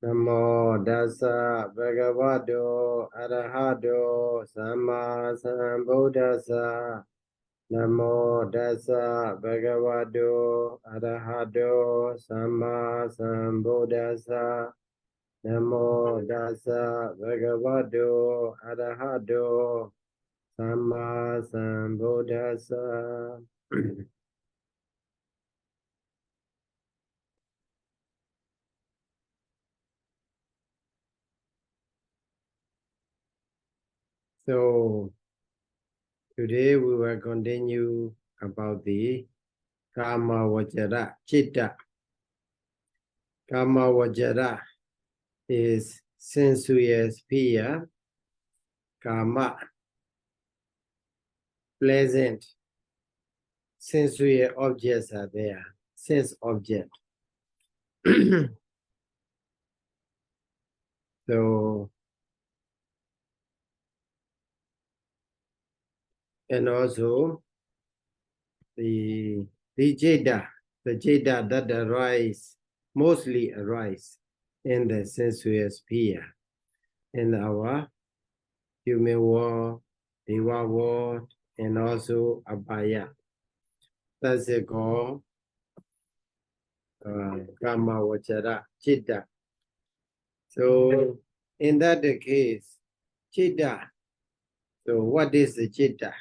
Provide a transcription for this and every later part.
Namo Dasa Bhagavato Arahato Sama Sambuddhasa. Namo Dasa Bhagavato Arahato Sama Sambuddhasa. Namo Dasa Bhagavato Arahato Sama Sambuddhasa. So today we will continue about the Kama Vajara Chitta. Kama Vajara is sensuous fear, Kama, pleasant, sensuous objects are there, sense object. So, and also the Jeda, the Jeda that arise, mostly arise in the sensuous sphere, in our human world, Deva world, and also Abhaya. That's it called Kama Vajara Chitta. So in that case, Chitta. So what is the Chitta?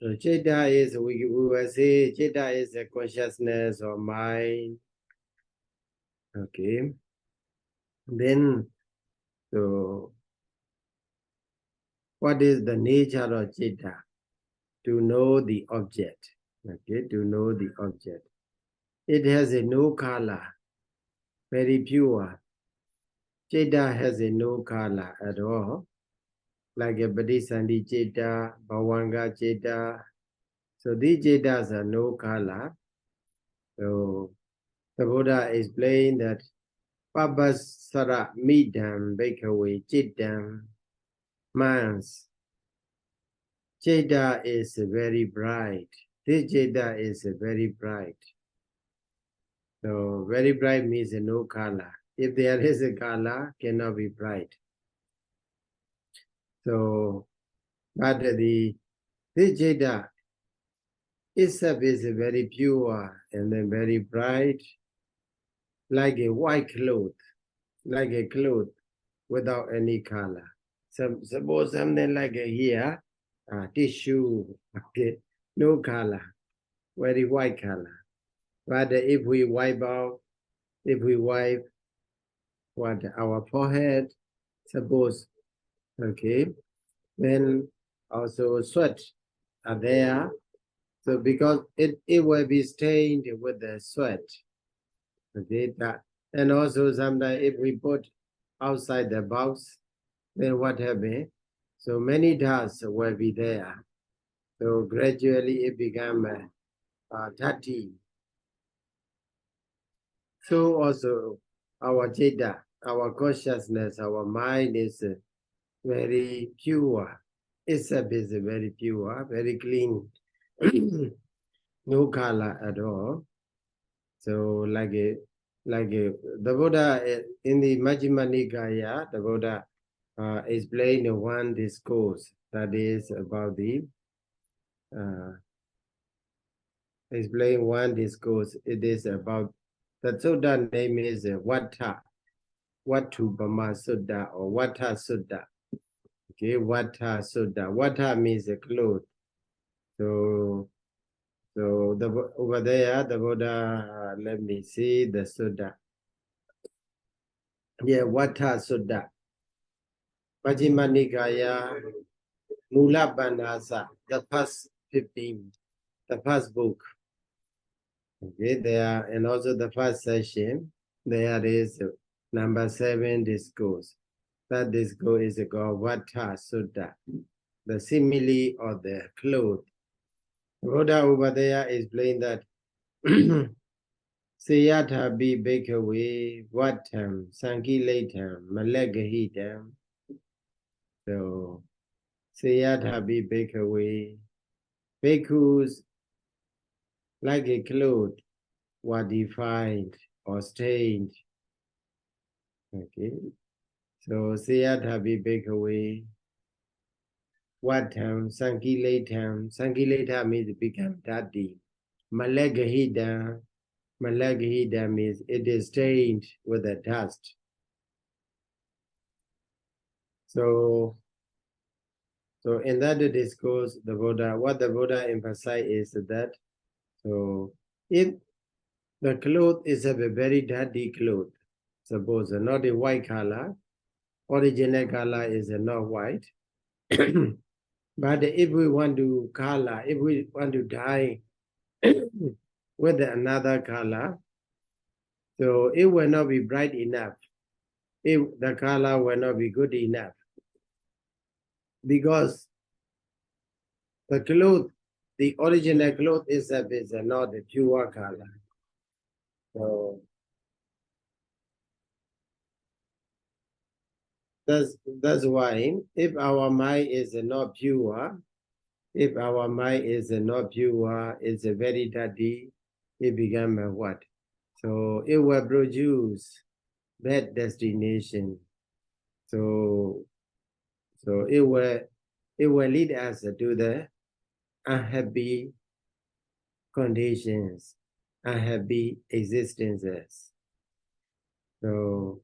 So Chitta is, we will say, Chitta is a consciousness or mind. Okay. Then, so what is the nature of Chitta? To know the object. Okay, to know the object. It has a no color, very pure. Chitta has a no color at all. Like a Bodhisattva Chitta, Bhavanga Chitta. So these Chittas are no color. So the Buddha explained that Pabasara Midam Bhikkhave Chittam means Chitta is very bright. This Chitta is very bright. So very bright means no color. If there is a color, cannot be bright. So, but this Chitta itself is very pure and then very bright, like a white cloth, like a cloth without any color. So, suppose something like a here, tissue, okay, no color, very white color. But if we wipe what our forehead, suppose, okay, then also sweat are there. So because it will be stained with the sweat. Okay, that, and also sometimes if we put outside the box, then what happens? So many dust will be there. So gradually it become dirty. So also our Chitta, our consciousness, our mind is very pure. Itself is very pure, very clean, no color at all. So the Buddha in the Majjhima Nikaya, the Buddha explained one discourse that is about the explain one discourse. It is about the Sutta name is Vata, Vatubama Sutta or Vata Sutta. Okay, Vata Sutta. Vata means a cloth. So over there, the Buddha, let me see the Sutta. Yeah, Vata Sutta. Majjhima Nikaya, Mula Bandhasa, the first 15, the first book. Okay, there, and also the first session, there is number 7 discourse. That discourse is called Vata Sutta, the simile of the cloth. Buddha over there explained that Sayadaw bhikkhave vatam sankilatam malagahitam. So Sayadaw bhikkhave, bhikkhus like a cloth were defined or stained Okay. So Sayadaw Bhikkhave, Vatam, Sankiletam. Sankileta means become dati. Malagahida. Malagahida means it is stained with the dust. So in that discourse, what the Buddha emphasized is that, so if the cloth is a very dirty cloth, suppose not a white color, original color is not white, but if we want to color, if we want to dye with another color, so it will not be bright enough. If the color will not be good enough, because the cloth, the original cloth is not a pure color. So that's why if our mind is not pure, if our mind is not pure, it's a very dirty, it become a what? So it will produce bad destination. So it will lead us to the unhappy conditions, unhappy existences. So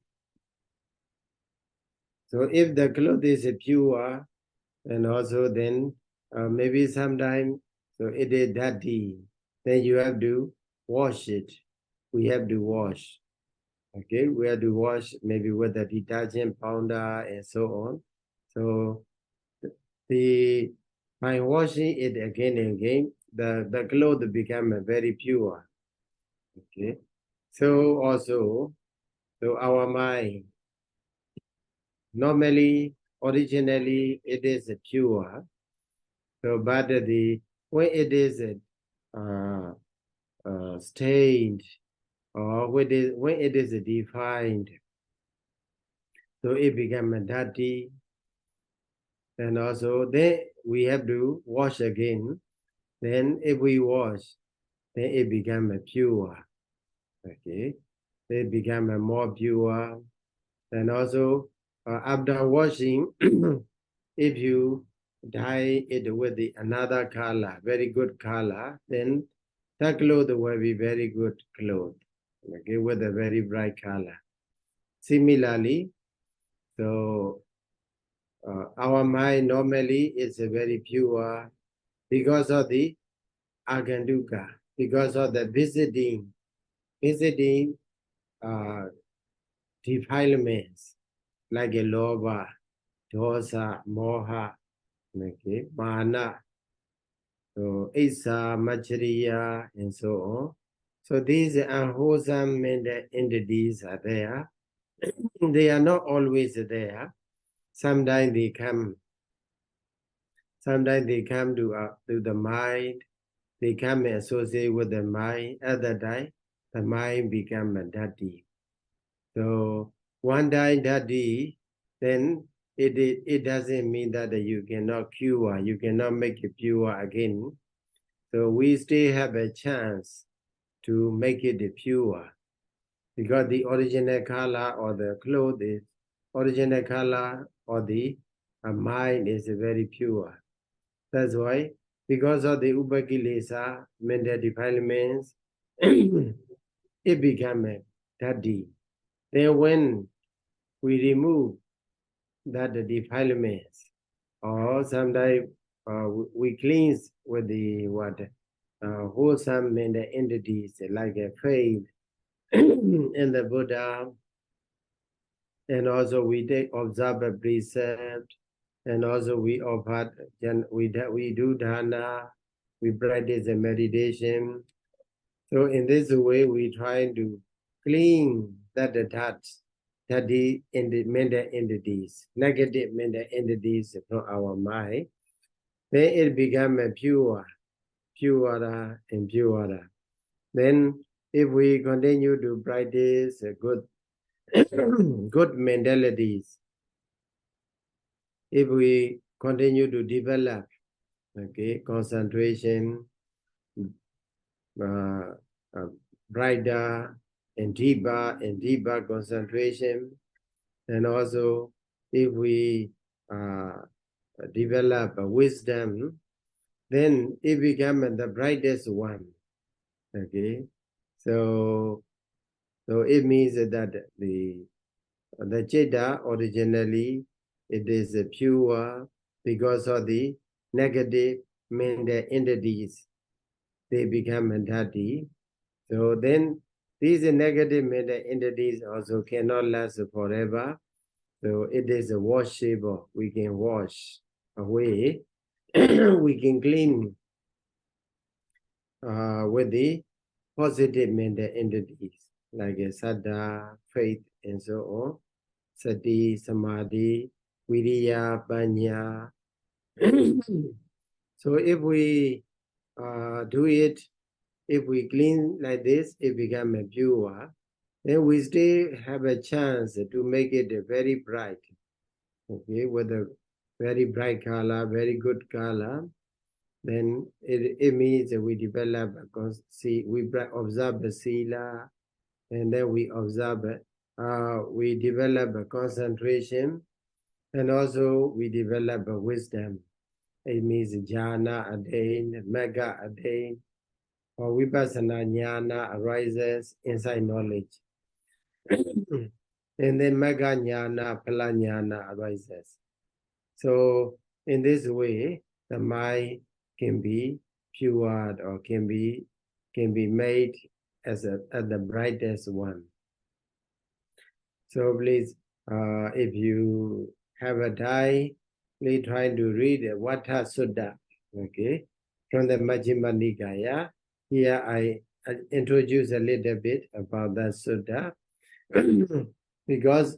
if the cloth is pure, and also then maybe sometime, so it is dirty, then you have to wash it. We have to wash. Okay, we have to wash maybe with the detergent powder and so on. So by washing it again and again, the clothes become very pure. Okay, so also, so our mind normally, originally, it is pure. So, but when it is uh, stained, or when it is defined, so it becomes dirty, and also then we have to wash again. Then if we wash, then it becomes pure. Okay, it becomes more pure. And also after washing, if you dye it with another color, very good color, then that cloth will be very good cloth, okay, with a very bright color. Similarly, so our mind normally is very pure because of the aganduka, because of the visiting uh, defilements like a loba, dosa, moha, okay, mana, so isa, machariya, and so on. So these unwholesome mental entities are there. They are not always there. Sometimes they come. Sometimes they come to the mind. They come and associate with the mind. Other time, the mind become dirty. So one time dirty, then it doesn't mean that you cannot cure. You cannot make it pure again. So we still have a chance to make it pure, because the original color or the cloth is original color, or the mind is very pure. That's why, because of the upakilesa, mental defilements, it become dirty. Then when we remove that defilements, or sometimes we cleanse with the what wholesome mental entities like a faith in the Buddha, and also we take observe a precept, and also we offer, we do dana, we practice a meditation. So in this way, we try to clean that the mental entities, negative mental entities from our mind. Then it become a purer and purer. Then if we continue to practice a good good mentalities, if we continue to develop, okay, concentration, uh, brighter and deeper concentration, And also, if we develop wisdom, then it becomes the brightest one. Okay, so it means that the Citta originally it is pure because of the negative mental entities. They become dirty. So then these negative mental entities also cannot last forever. So it is a washable. We can wash away. We can clean with the positive mental entities like Saddha, faith, and so on. Sati, Samadhi, Viriya, Panya. So if we do it, if we clean like this, it becomes pure. Then we still have a chance to make it very bright. Okay, with a very bright color, very good color. Then it means that we develop, we observe the sila, and then we observe, we develop a concentration, and also we develop a wisdom. It means jhana attain, mega attain, or vipassana jnana arises inside knowledge. And then mega jnana, phala jnana arises. So in this way, the mind can be pured or can be made as the brightest one. So please, if you have a time, please try to read Vata Sutta, okay, from the Majjhima Nikaya. Here I introduce a little bit about that Sutta because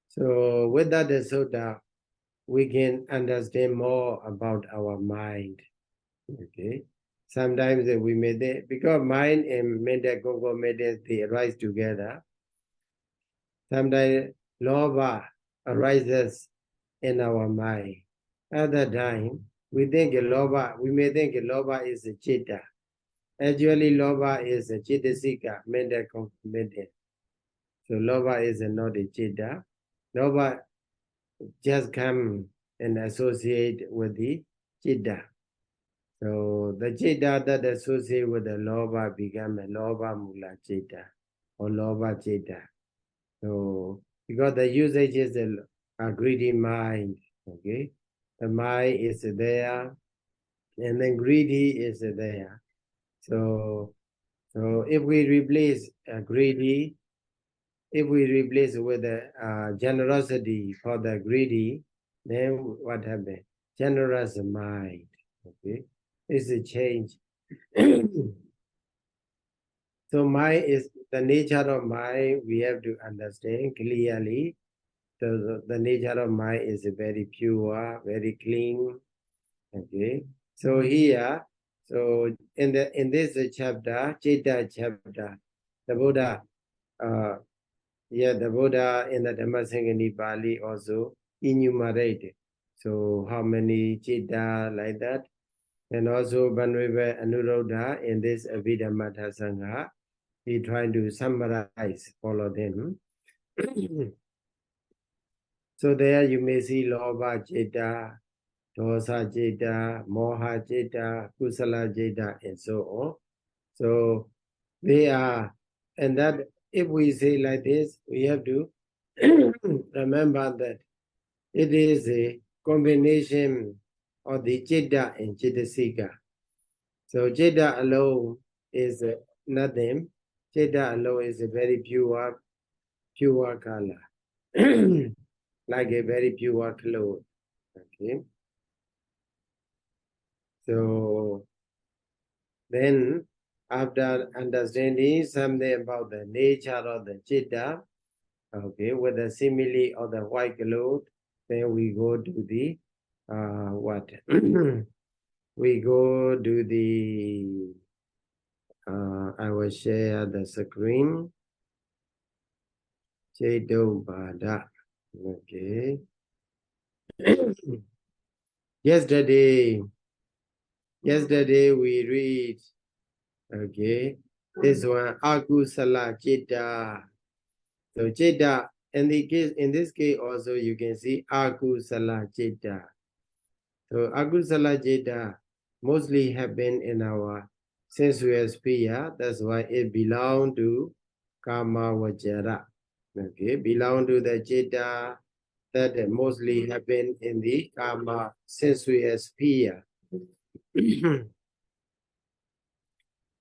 so with that Sutta, we can understand more about our mind. Okay. Sometimes we may think, because mind and mental concomitants, they arise together. Sometimes lobha arises in our mind. At that time, we think we may think lobha is a citta. Actually, lobha is a cittasika, mental concomitant. So lobha is not a citta. Lobha just come and associate with the citta. So the citta that associate with the lobha become a lobha mula citta or lobha citta. So because the usage is a greedy mind, okay? The mind is there, and then greedy is there. So if we replace greedy, if we replace with generosity for the greedy, then what happens? Generous mind, okay? It's a change. So mind is the nature of mind. We have to understand clearly. The nature of mind is very pure, very clean. Okay. So here, so in this chapter, Citta chapter, the Buddha, the Buddha in the Dhammasangani Pali also enumerate. So how many Citta like that? And also Venerable Anuruddha in this Abhidhamma Sangha, he trying to summarize all of them. So there you may see Lobha Citta, Dosa Citta, Moha Citta, Kusala Citta, and so on. So they are, and that if we say like this, we have to remember that it is a combination of the Citta and Cittasika. So Citta alone is nothing. Citta alone is a very pure color, like a very pure cloth. Okay. So then, after understanding something about the nature of the citta, okay, with the simile of the white cloth, then we go to the what? We go to the I will share the screen. Cetobada. Okay. Yesterday we read, okay, this one, Akusala Citta. So Citta in this case also you can see akusala citta. So akusala citta mostly happen in our sensual sphere. That's why it belong to kama vajara. Okay, belong to the citta that mostly happen in the kama sensual sphere.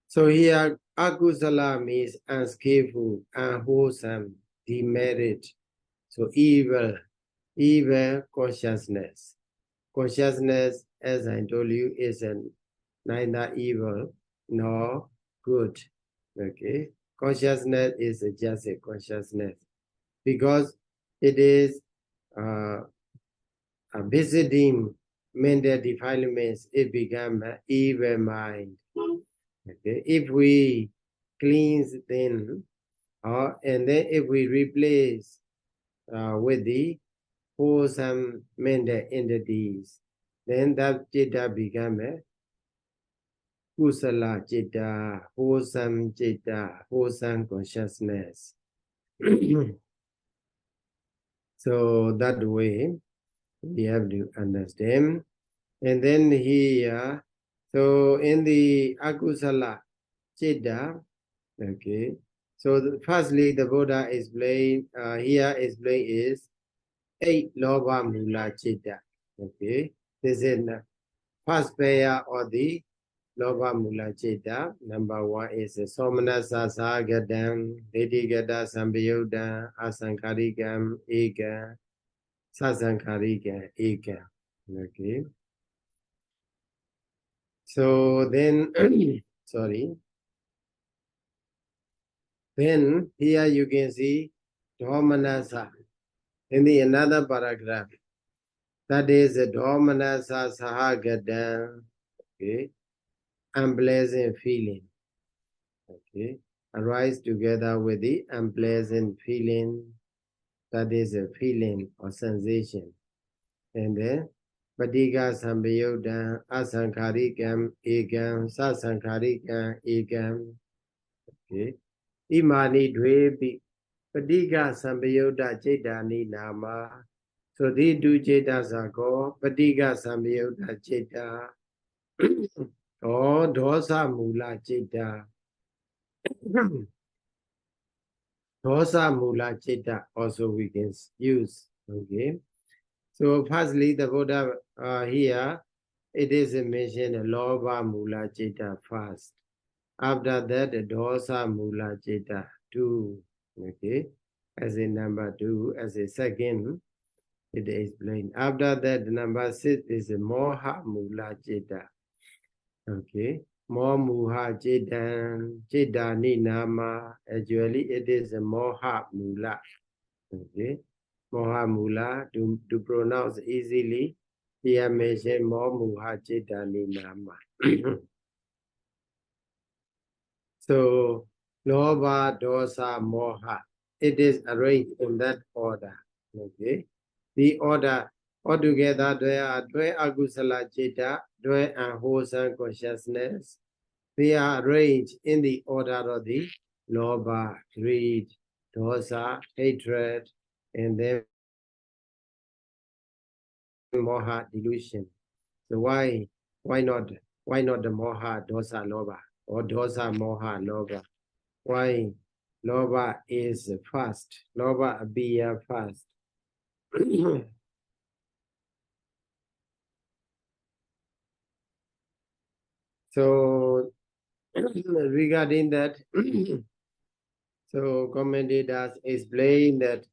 So here, akusala means unskillful, unwholesome, demerit. So evil consciousness. Consciousness, as I told you, is neither evil nor good. Okay, consciousness is just a consciousness because it is visiting mental defilements. It becomes an evil mind. Okay, if we cleanse then, and then if we replace with the wholesome mental entities, then that citta become a kusala citta, wholesome citta, wholesome consciousness. So that way we have to understand. And then here, so in the akusala citta, okay, so firstly the Buddha explained, here explained is 8 loba mula citta. Okay, this is the first pair of the loba mula citta. Number 1 is somanasa sagadam, vidigata sambiyodam, asankarikam, eka, sasankarikam, eka. Okay, so then, sorry, then here you can see Dhomanasa in the another paragraph. That is a Dhomanasa Sahagadam, okay, unpleasant feeling, okay, arise together with the unpleasant feeling, that is a feeling or sensation. And then Patiga Sambayodam, Asankarikam, Ekam, Sasankarikam, Ekam, okay, Imani Dwepi, Patiga Sambayoda Chetani Nama. So these two Chetas are called Patiga Sambayoda Cheta or Dosa Mula Cheta. Dosa Mula Cheta also we can use. Okay. So firstly, the Buddha here, it is mentioned Loba Mula Cheta first. After that, the Dosa Mula Cheta 2. Okay. As a number 2, as a second. It is explained. After that, number 6 is a Moha Mula Citta. Okay. Moha Muha Citta, Citta Ni Nama. Actually, it is a Moha Mula. Okay. Moha Mula, to pronounce easily, here mentioned Moha Muha Citta Ni Nama. So, Loba, Dosa, Moha. It is arranged in that order. Okay. The order altogether there are 12 akusala citta, 12 unwholesome consciousness. They are arranged in the order of the loba, greed, dosa, hatred, and then moha, delusion. So why not the moha, dosa, loba, or dosa, moha, loba? Why loba is first? Loba appear first. So regarding that, so commentators explain that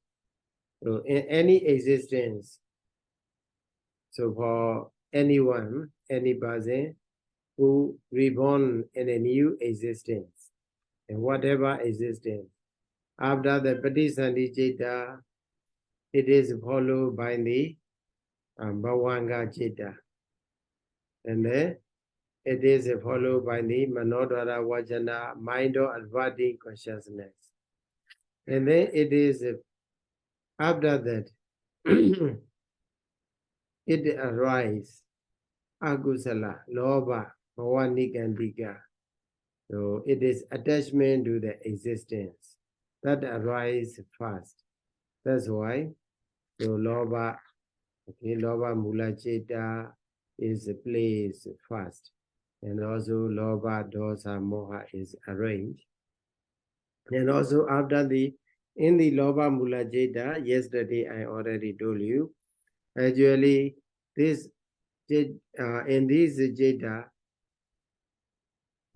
in any existence, so for anyone, any person who reborn in a new existence, in whatever existence, after the Patisandhicetta, it is followed by the Bhavanga Citta, and then it is followed by the Manodara Vajana, mind or adverting consciousness. And then it is after that, it arises, Agusala, Loba, Bhavanikandika. So it is attachment to the existence that arises first. That's why so Loba, okay, Loba Mula Citta is placed first. And also Loba, Dosa, Moha is arranged. And also after in the Loba Mula Citta, yesterday I already told you, actually this in this Citta,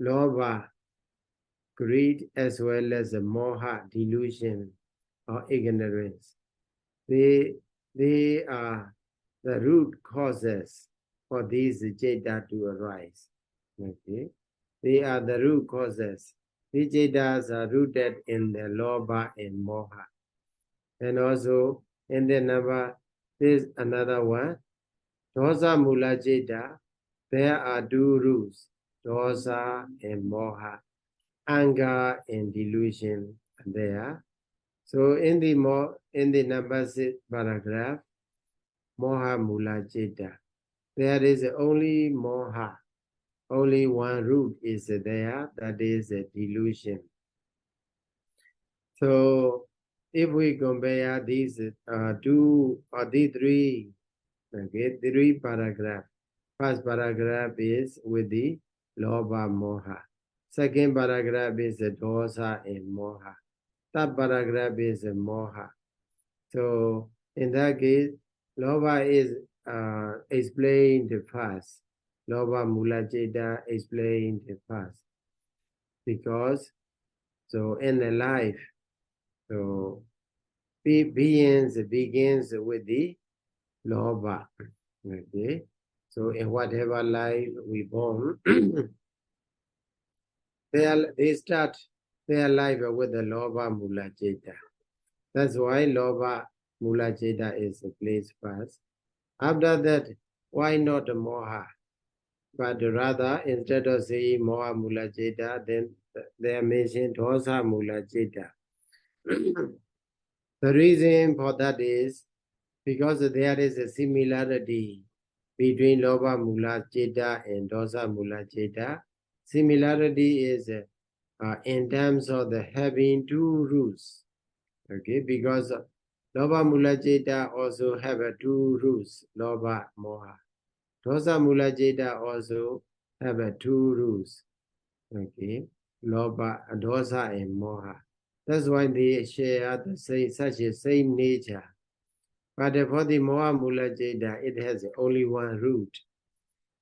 Loba, greed as well as the Moha, delusion or ignorance, they are the root causes for these Citta to arise. Okay, they are the root causes. These Cittas are rooted in the Loba and Moha. And also in the number, there's another one, Dosa Mula Citta. There are two roots, Dosa and Moha, anger and delusion there. So in the number 6 paragraph, Moha Mula Citta, there is only Moha. Only one root is there, that is a delusion. So if we compare these two or the three, okay, three paragraphs. First paragraph is with the Loba Moha. Second paragraph is the Dosa and Moha. Third paragraph is Moha. So in that case, Loba is explained first. Loba Mula Citta explained first. Because so in the life, so begins with the Loba. Okay. So in whatever life we born, they start their life with the Loba Mula Citta. That's why Loba Mula Citta is placed first. After that, why not Moha? But rather, instead of saying Moha Mula Citta, then they are mentioned Dosa Mula Citta. The reason for that is because there is a similarity between Loba Mula Citta and Dosa Mula Citta. Similarity is in terms of the having two roots. Okay, because Loba Mula Citta also have two roots, Loba Moha. Dosa Mula Citta also have two roots. Okay, Loba, Dosa and Moha. That's why they share such a same nature. But for the Moha Mula Citta, it has only one root.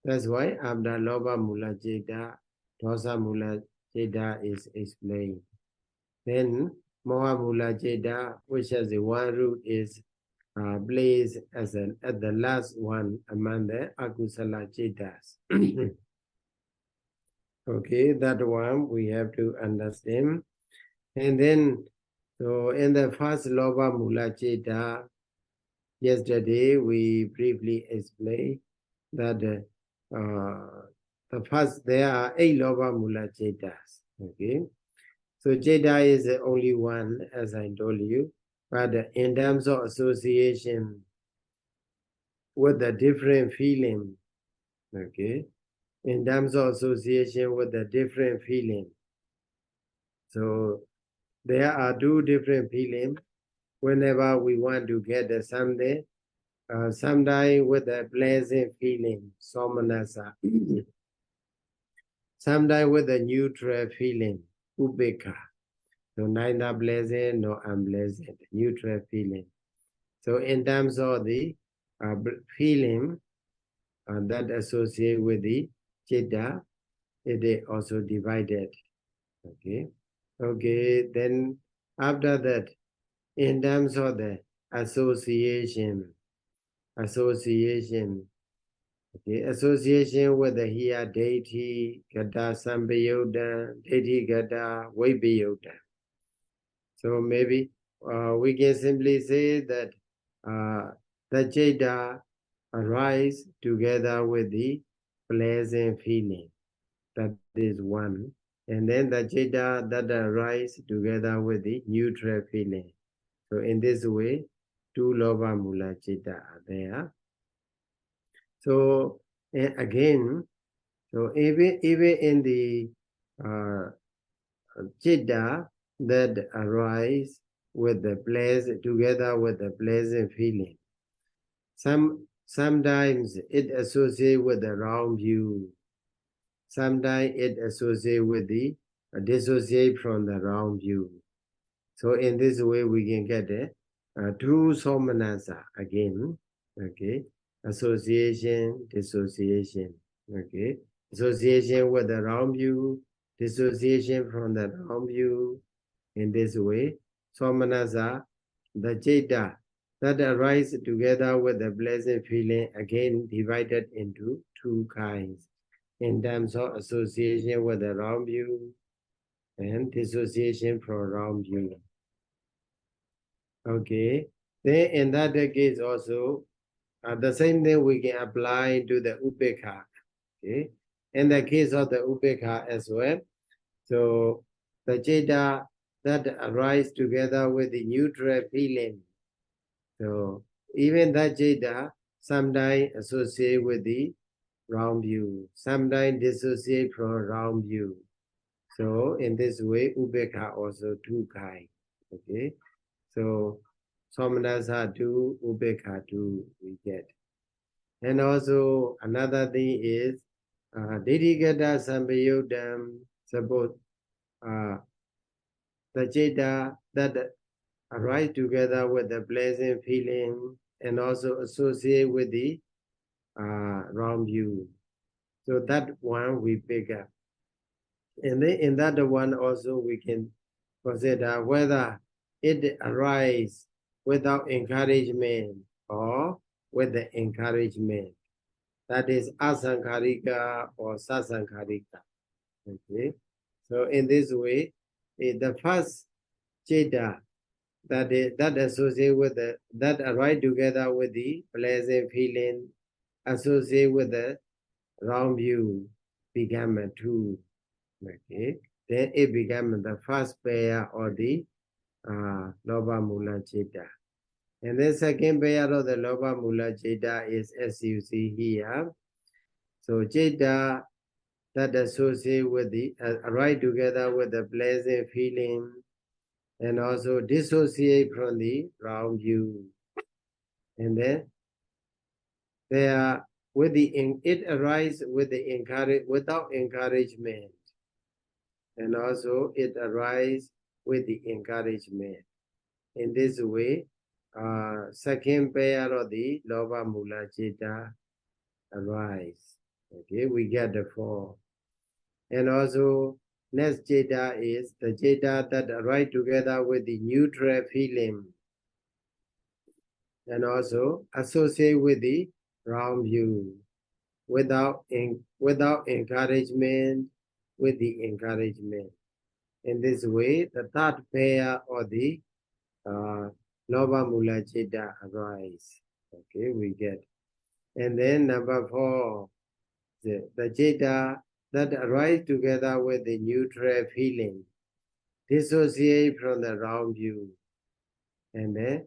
That's why after Loba Mula Citta, Dosa Mula Citta is explained. Then Moha Mula Citta, which has the one root, is placed as at the last one among the Akusala Cittas. Okay, that one we have to understand. And then, so in the first Loba Mula Citta, yesterday we briefly explained that the first, there are 8 Loba Mula Cittas. Okay, so Citta is the only one, as I told you, but in terms of association with the different feeling, okay, in terms of association with the different feeling. So there are two different feelings whenever we want to get something, sometimes with a pleasant feeling, somanasa, sometimes with a neutral feeling, ubeka. So neither pleasant nor unpleasant, neutral feeling. So in terms of the feeling that associate with the citta, it is also divided. Okay. Okay, then after that, in terms of the association, okay, association with the here deity, gata sambayoda, deity gata, vaipayoda. So maybe we can simply say that the citta arise together with the pleasant feeling. That is one. And then the citta that arise together with the neutral feeling. So in this way, 2 Loba Mula Citta are there. So again, so even in the citta that arise with the pleasant, together with the pleasant feeling. Sometimes it associates with the wrong view. Sometimes it associates with the dissociate from the wrong view. So in this way, we can get the true somanasa again. Okay, association, dissociation. Okay, association with the wrong view, dissociation from the wrong view. In this way, somanasa, the citta that arise together with the pleasant feeling, again divided into two kinds in terms of association with the wrong view and dissociation from wrong view. Okay, then in that case also, the same thing we can apply to the upekha. Okay, in the case of the upekha as well, so the citta that arise together with the neutral feeling. So even that citta sometimes associate with the wrong view, sometimes dissociate from wrong view. So in this way, upekha also two kind. Okay, so somanasa two, upekha two we get. And also another thing is didikata sampayodam, suppose the citta that arise together with the pleasant feeling and also associate with the wrong view. So that one we pick up. And then in that one also we can consider whether it arises without encouragement or with the encouragement. That is asankharika or sasankharika. Okay. So in this way, the first citta that associate with the that arise together with the pleasant feeling, associate with the wrong view, become a two. Okay, then it becomes the first pair of the Loba Mula Citta. And the second pair of the Loba Mula Citta is as you see here. So Citta that associate with the arise together with the pleasant feeling and also dissociate from the wrong view. And then they are with the it arises with the without encouragement. And also it arises with the encouragement. In this way, second pair of the Loba Mula Citta arise. Okay, we get the four. And also, next citta is the citta that arise together with the neutral feeling. And also associate with the wrong view. Without encouragement, with the encouragement. In this way, the third pair of the Loba Mula Citta arise. Okay, we get. And then number four, the citta that arise together with the neutral feeling, dissociate from the wrong view. And then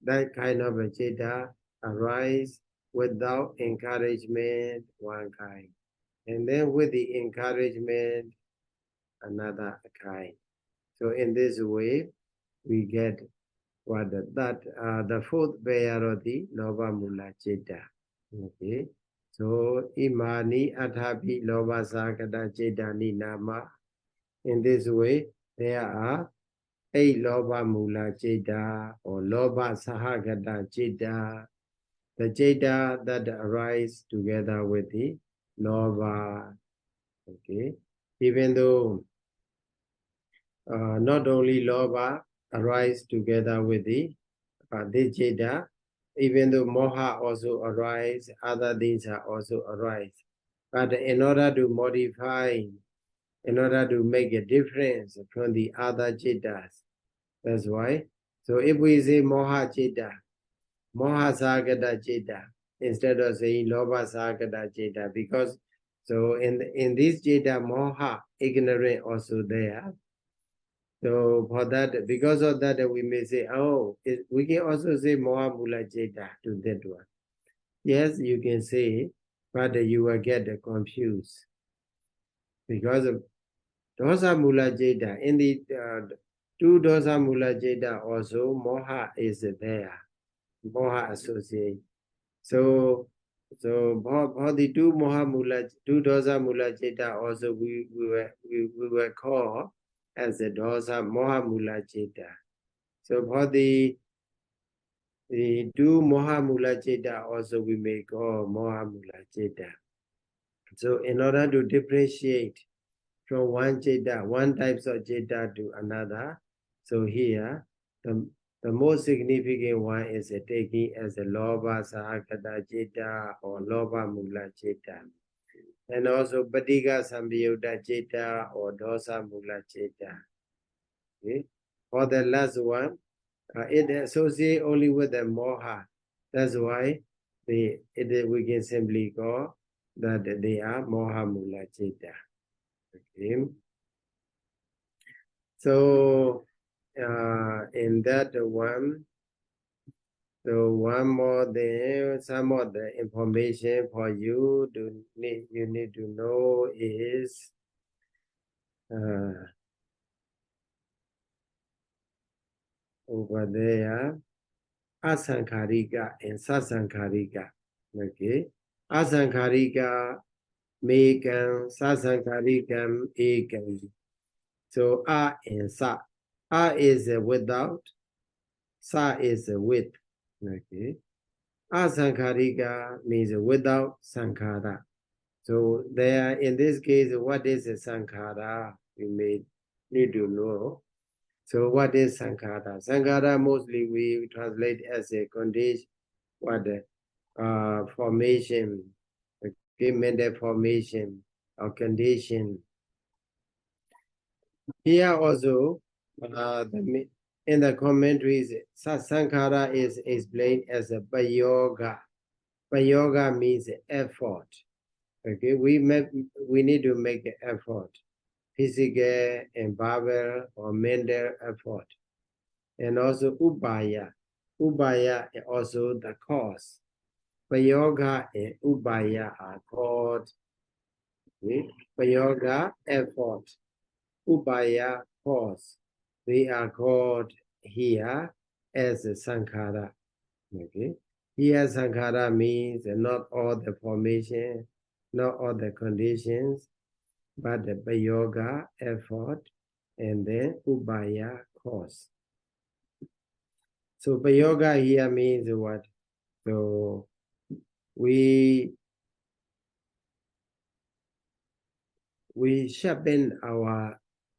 that kind of a citta arise without encouragement, one kind. And then with the encouragement, another kind. So in this way, we get what the fourth pair of the Loba Mula Citta. Okay. So imani athapi loba sakata citta ni nama. In this way, there are 8 loba mula citta or loba sahagata citta, the citta that arise together with the loba. Okay, even though not only loba arise together with the this citta, even though moha also arise, other things are also arise. But in order to modify, in order to make a difference from the other cittas, that's why. So if we say moha citta, moha sagata citta, instead of saying loba sagata citta, because so in this citta, moha, ignorant also there. So for that, because of that, we may say, oh, we can also say moha mula citta to that one. Yes, you can say, but you will get confused because of dosa mula citta. In the Two dosa mula citta also moha is there. Moha associate. So for the two dosa mula citta also we were called as the dosa moha mula citta. So for the two moha mula citta also we may call moha mula citta. So in order to differentiate from one types of citta to another, so here the most significant one is taking as a loba sahagata citta or loba mula citta, and also patika sambiyutta citta or dosa mula citta. Okay? For the last one, it associates only with the moha. That's why we can simply call that they are moha mula citta. Okay. So in that one, so one more thing, some of the information for you you need to know is over there, asankharika and sasankharika. Okay, asankharika mekam, sasankharikam ekam. So a and sa. A is without, sa is with. Okay. Asankharika means without sankhara. So there, in this case, what is a sankhara? You may need to know. So what is sankhara? Sankhara mostly we translate as a condition, formation, okay, mental formation or condition. Here also, in the commentaries, sankhara is explained as a payoga. Payoga means effort. Okay, we need to make an effort, physical and verbal or mental effort, and also ubaya. Ubaya is also the cause. Payoga and ubaya are called payoga effort, ubaya cause. They are called here as sankhara. Okay, here sankhara means not all the formation, not all the conditions, but the yoga effort and then ubaya cause. So yoga here means what? So we sharpen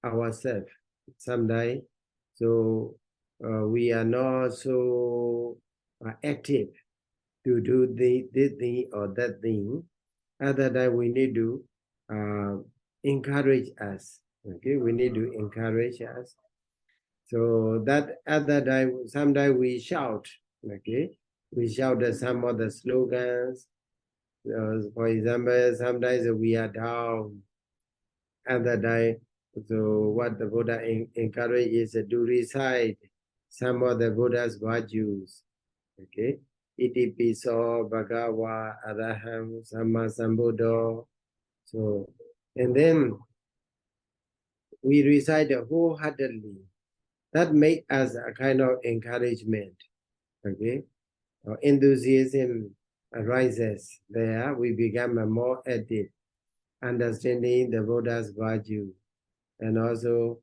ourselves sometimes. So we are not so active to do this thing or that thing. Other than we need to encourage us. Okay, we need to encourage us. So that other time, sometimes we shout. Okay, we shout some of the slogans. For example, sometimes we are down. Other time, so what the Buddha encourages is to recite some of the Buddha's virtues. Okay, iti piso bhagava araham samma sambuddho. So, and then we recite wholeheartedly. That makes us a kind of encouragement. Okay, enthusiasm arises there. We become more active, understanding the Buddha's virtue, and also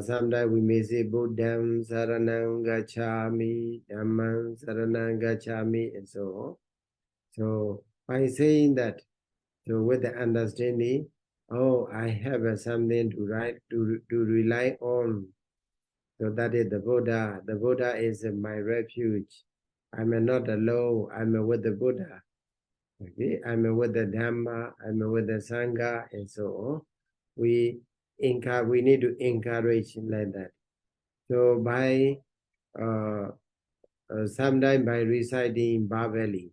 sometimes we may say Buddham saranam gacchami, Dhammam saranam gacchami, and so on. So by saying that, so with the understanding, oh, I have something to rely on. So that is the Buddha. The Buddha is my refuge. I'm not alone. I'm with the Buddha. Okay, I'm with the Dhamma. I'm with the Sangha, and so on. We need to encourage like that. So by sometimes by reciting verbally.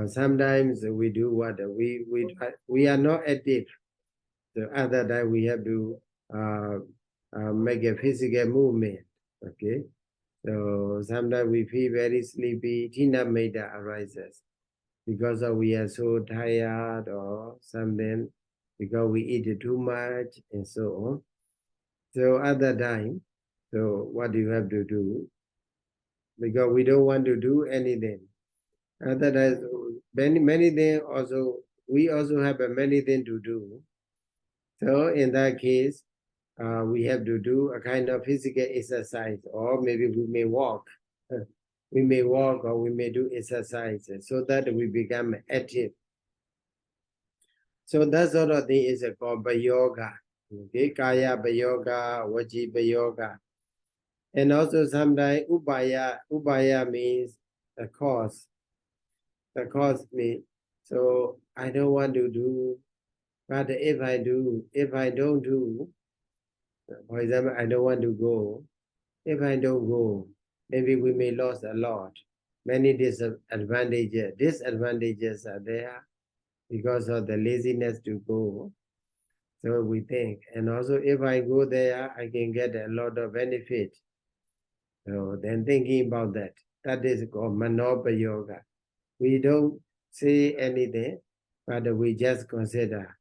Sometimes we do what we are not active. The other time we have to make a physical movement. Okay, so sometimes we feel very sleepy. Tina Meda arises because we are so tired or something because we eat too much and so on. So at that time, so what do you have to do? Because we don't want to do anything. At that time, many things also, we also have many things to do. So in that case, we have to do a kind of physical exercise, or maybe we may walk. We may walk or we may do exercise so that we become active. So that sort of thing is called yoga. Okay, kaya yoga, vaji yoga. And also sometimes upaya means the cause. The cause means, so I don't want to do, but if I don't do, for example, I don't want to go. If I don't go, maybe we may lose a lot. Many disadvantages are there because of the laziness to go. So we think, and also if I go there, I can get a lot of benefit. So then thinking about that, that is called Manopa Yoga. We don't say anything, but we just consider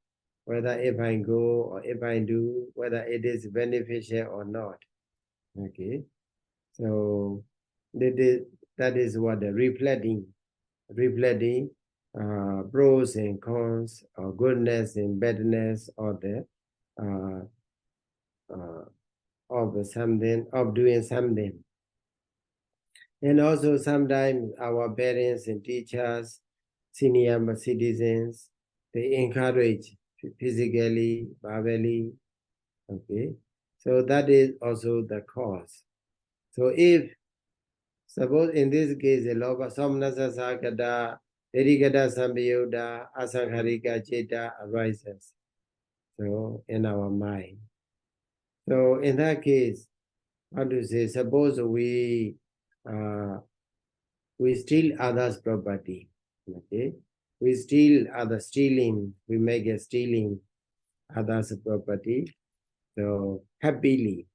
whether if I go or if I do, whether it is beneficial or not. Okay, so that is what the reflecting pros and cons, or goodness and badness, or the uh, of something, of doing something. And also sometimes our parents and teachers, senior citizens, they encourage physically, verbally. Okay, so that is also the cause. So if suppose in this case, the loba somnasa sakata, derigata sambiyuda, asankharika citta arises. So in our mind. So in that case, how to say, suppose we steal others' property. Okay, we steal other stealing, we make a stealing others' property. So happily.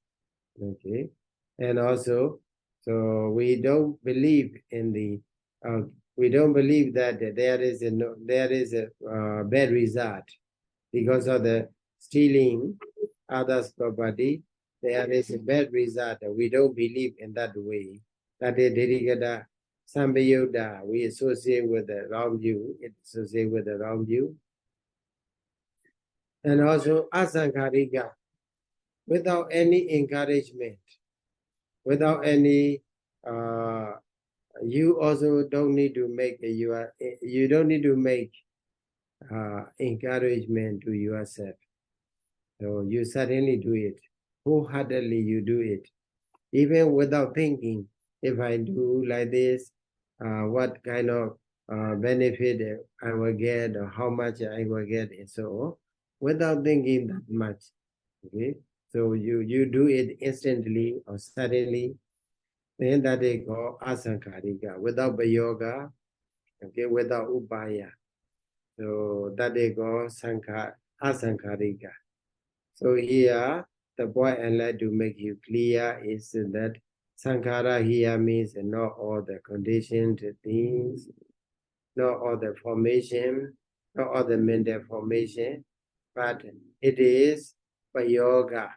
Okay, and also, so we don't believe in the we don't believe that there is a bad result because of the stealing others' property. There is a bad result. We don't believe in that way. That is Dirigata Sambayuda. We associate with the wrong view. It associate with the wrong view. And also Asankarika, without any encouragement, without any you also don't need to make you don't need to make encouragement to yourself. So you certainly do it. Wholeheartedly you do it. Even without thinking, if I do like this, what kind of benefit I will get, or how much I will get, and so on, without thinking that much. Okay, so you do it instantly or suddenly, then that they call asankarika, without yoga, okay, without upaya. So that they call asankarika. So here, the point I'd like to make you clear is that Sankara here means not all the conditioned things, not all the formation, not all the mental formation, but it is Yoga,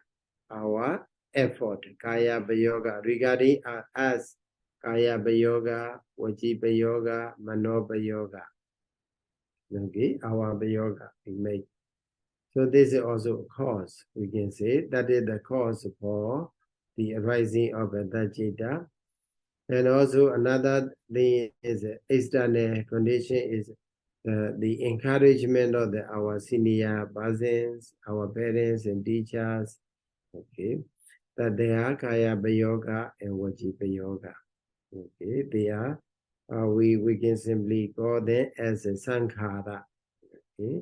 our effort, Kaya Yoga, regarding us, Kaya Yoga, Vaji Yoga, Mano Yoga. Okay, our yoga we make. So this is also a cause, we can say, that is the cause for the arising of the citta. And also another thing is external condition is the encouragement of our senior persons, our parents and teachers, okay, that they are Kaya Yoga and Vajipa Yoga. Okay, they are, we can simply call them as a Sankhara. Okay,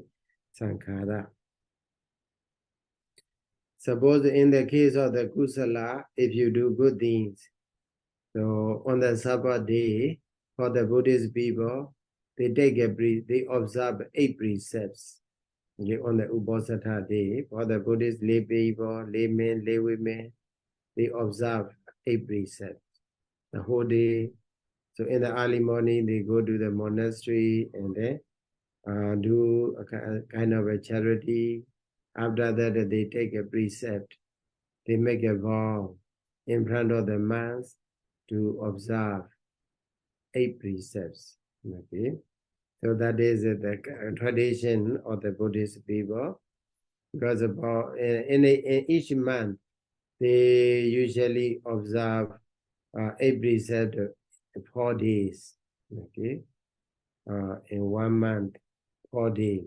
Sankhara. Suppose in the case of the kusala, if you do good things, so on the Sabbath day, for the Buddhist people, they they observe 8 precepts. Okay, on the Uposatha day, for the Buddhist lay people, lay men, lay women, they observe 8 precepts the whole day. So in the early morning, they go to the monastery and they do a kind of a charity. After that, they take a precept. they make a vow in front of the monks to observe 8 precepts. Okay, so that is the tradition of the Buddhist people. Because about in each month they usually observe 8 precepts 4 days. Okay, in 1 month, 4 days.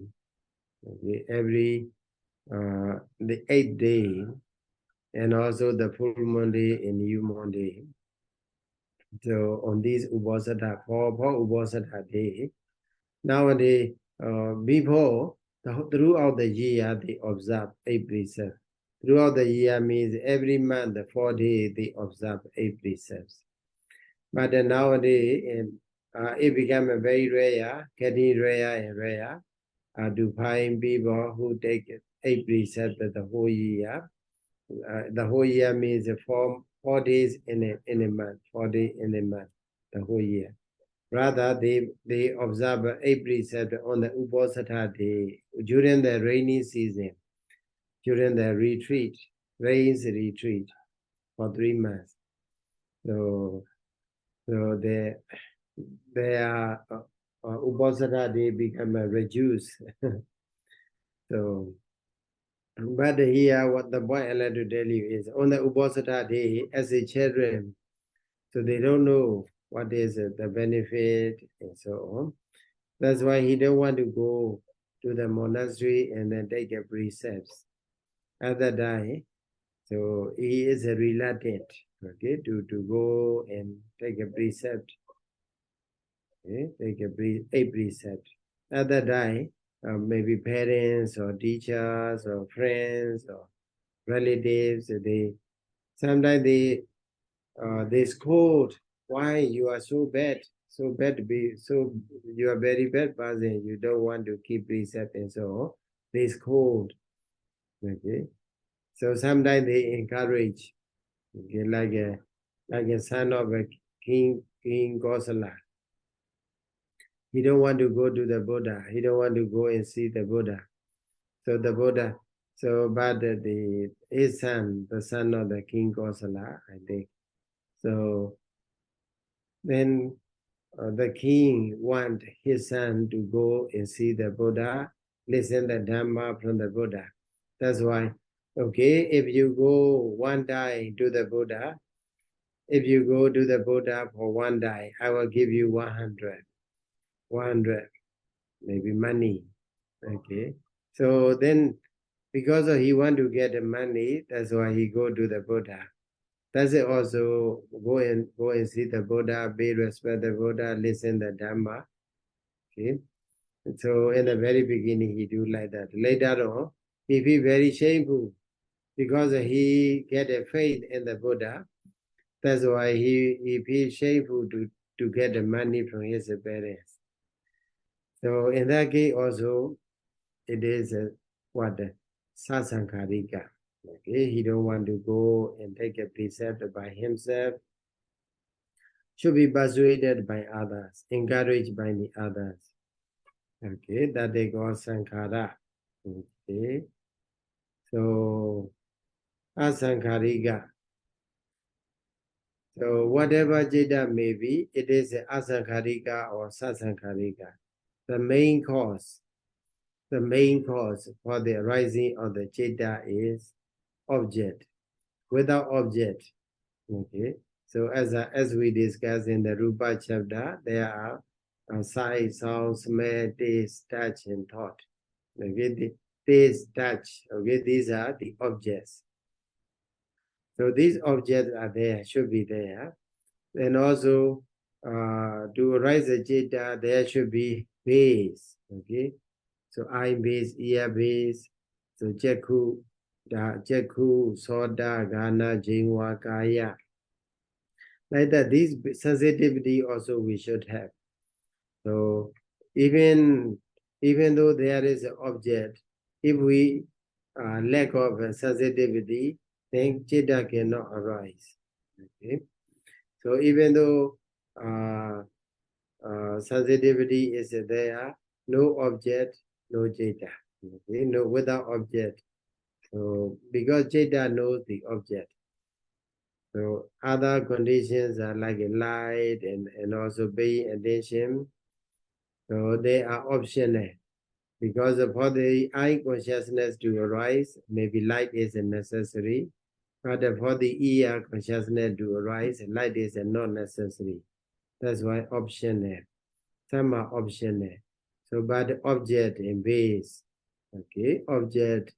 Okay, every the 8th day, and also the full moon day and new moon day. So on these Ubosatha, for Ubosatha day, nowadays, before, throughout the year, they observe 8 precepts. Throughout the year means every month, the 4 days, they observe 8 precepts. But nowadays, it became very rare, getting rare and rare, to find people who take 8 precepts the whole year. The whole year means 4 days in a month, 4 days in a month, the whole year. Rather, they observe 8 precepts on the Uposatha day during the rainy season, during the retreat, rains retreat for 3 months. So their Uposatha day become reduced. So, but here, what the point I like to tell you is on the Uposatha day, as a children, so they don't know what is the benefit and so on. That's why he don't want to go to the monastery and then take a precepts at that time. So he is reluctant, okay, to go and take a precept. Okay, take a precept. At that time, maybe parents or teachers or friends or relatives, sometimes they scold, why you are so bad to be, so you are very bad person, you don't want to keep precept and so on. They scold. Okay, so sometimes they encourage. Okay, like a son of a king Kosala. He don't want to go to the Buddha. He don't want to go and see the Buddha. So the Buddha, but his son, the son of the king Kosala, I think. So then the king want his son to go and see the Buddha, listen the Dhamma from the Buddha. That's why, okay, if you go one day to the Buddha, if you go to the Buddha for one day, I will give you 100, maybe money. Okay. So then, because he want to get the money, that's why he go to the Buddha. Does it also go and see the Buddha, pay respect the Buddha, listen the Dhamma. Okay. So in the very beginning, he do like that. Later on, he feel very shameful because he get a faith in the Buddha. That's why he feels shameful to get the money from his parents. So in that case also, it is what the sasankarika. Okay, he don't want to go and take a precept by himself. Should be persuaded by others, encouraged by the others. Okay, that they call sankara. Okay, so asankarika. So whatever jeta may be, it is asankarika or sasankarika. The main cause for the arising of the jeta is object. Without object, okay. So as we discussed in the Rupa chapter, there are sight, sound, smell, taste, touch, and thought. Okay, the taste, touch. Okay, these are the objects. So these objects are there, should be there. And also, to arise a jeta, there should be base. Okay, so eye base, ear base, so jakku, soda, gana, jingwa, kaya. Like that, this sensitivity also we should have. So even though there is an object, if we lack of sensitivity, then chitta cannot arise. Okay. So even though sensitivity is there, no object, no chitta. Okay. No, without object, So because Citta knows the object, so other conditions are like a light and also paying attention. So they are optional. Because for the eye consciousness to arise, maybe light is necessary. But for the ear consciousness to arise, light is not necessary. That's why optional. Some are optional. So, but object in base, okay, object,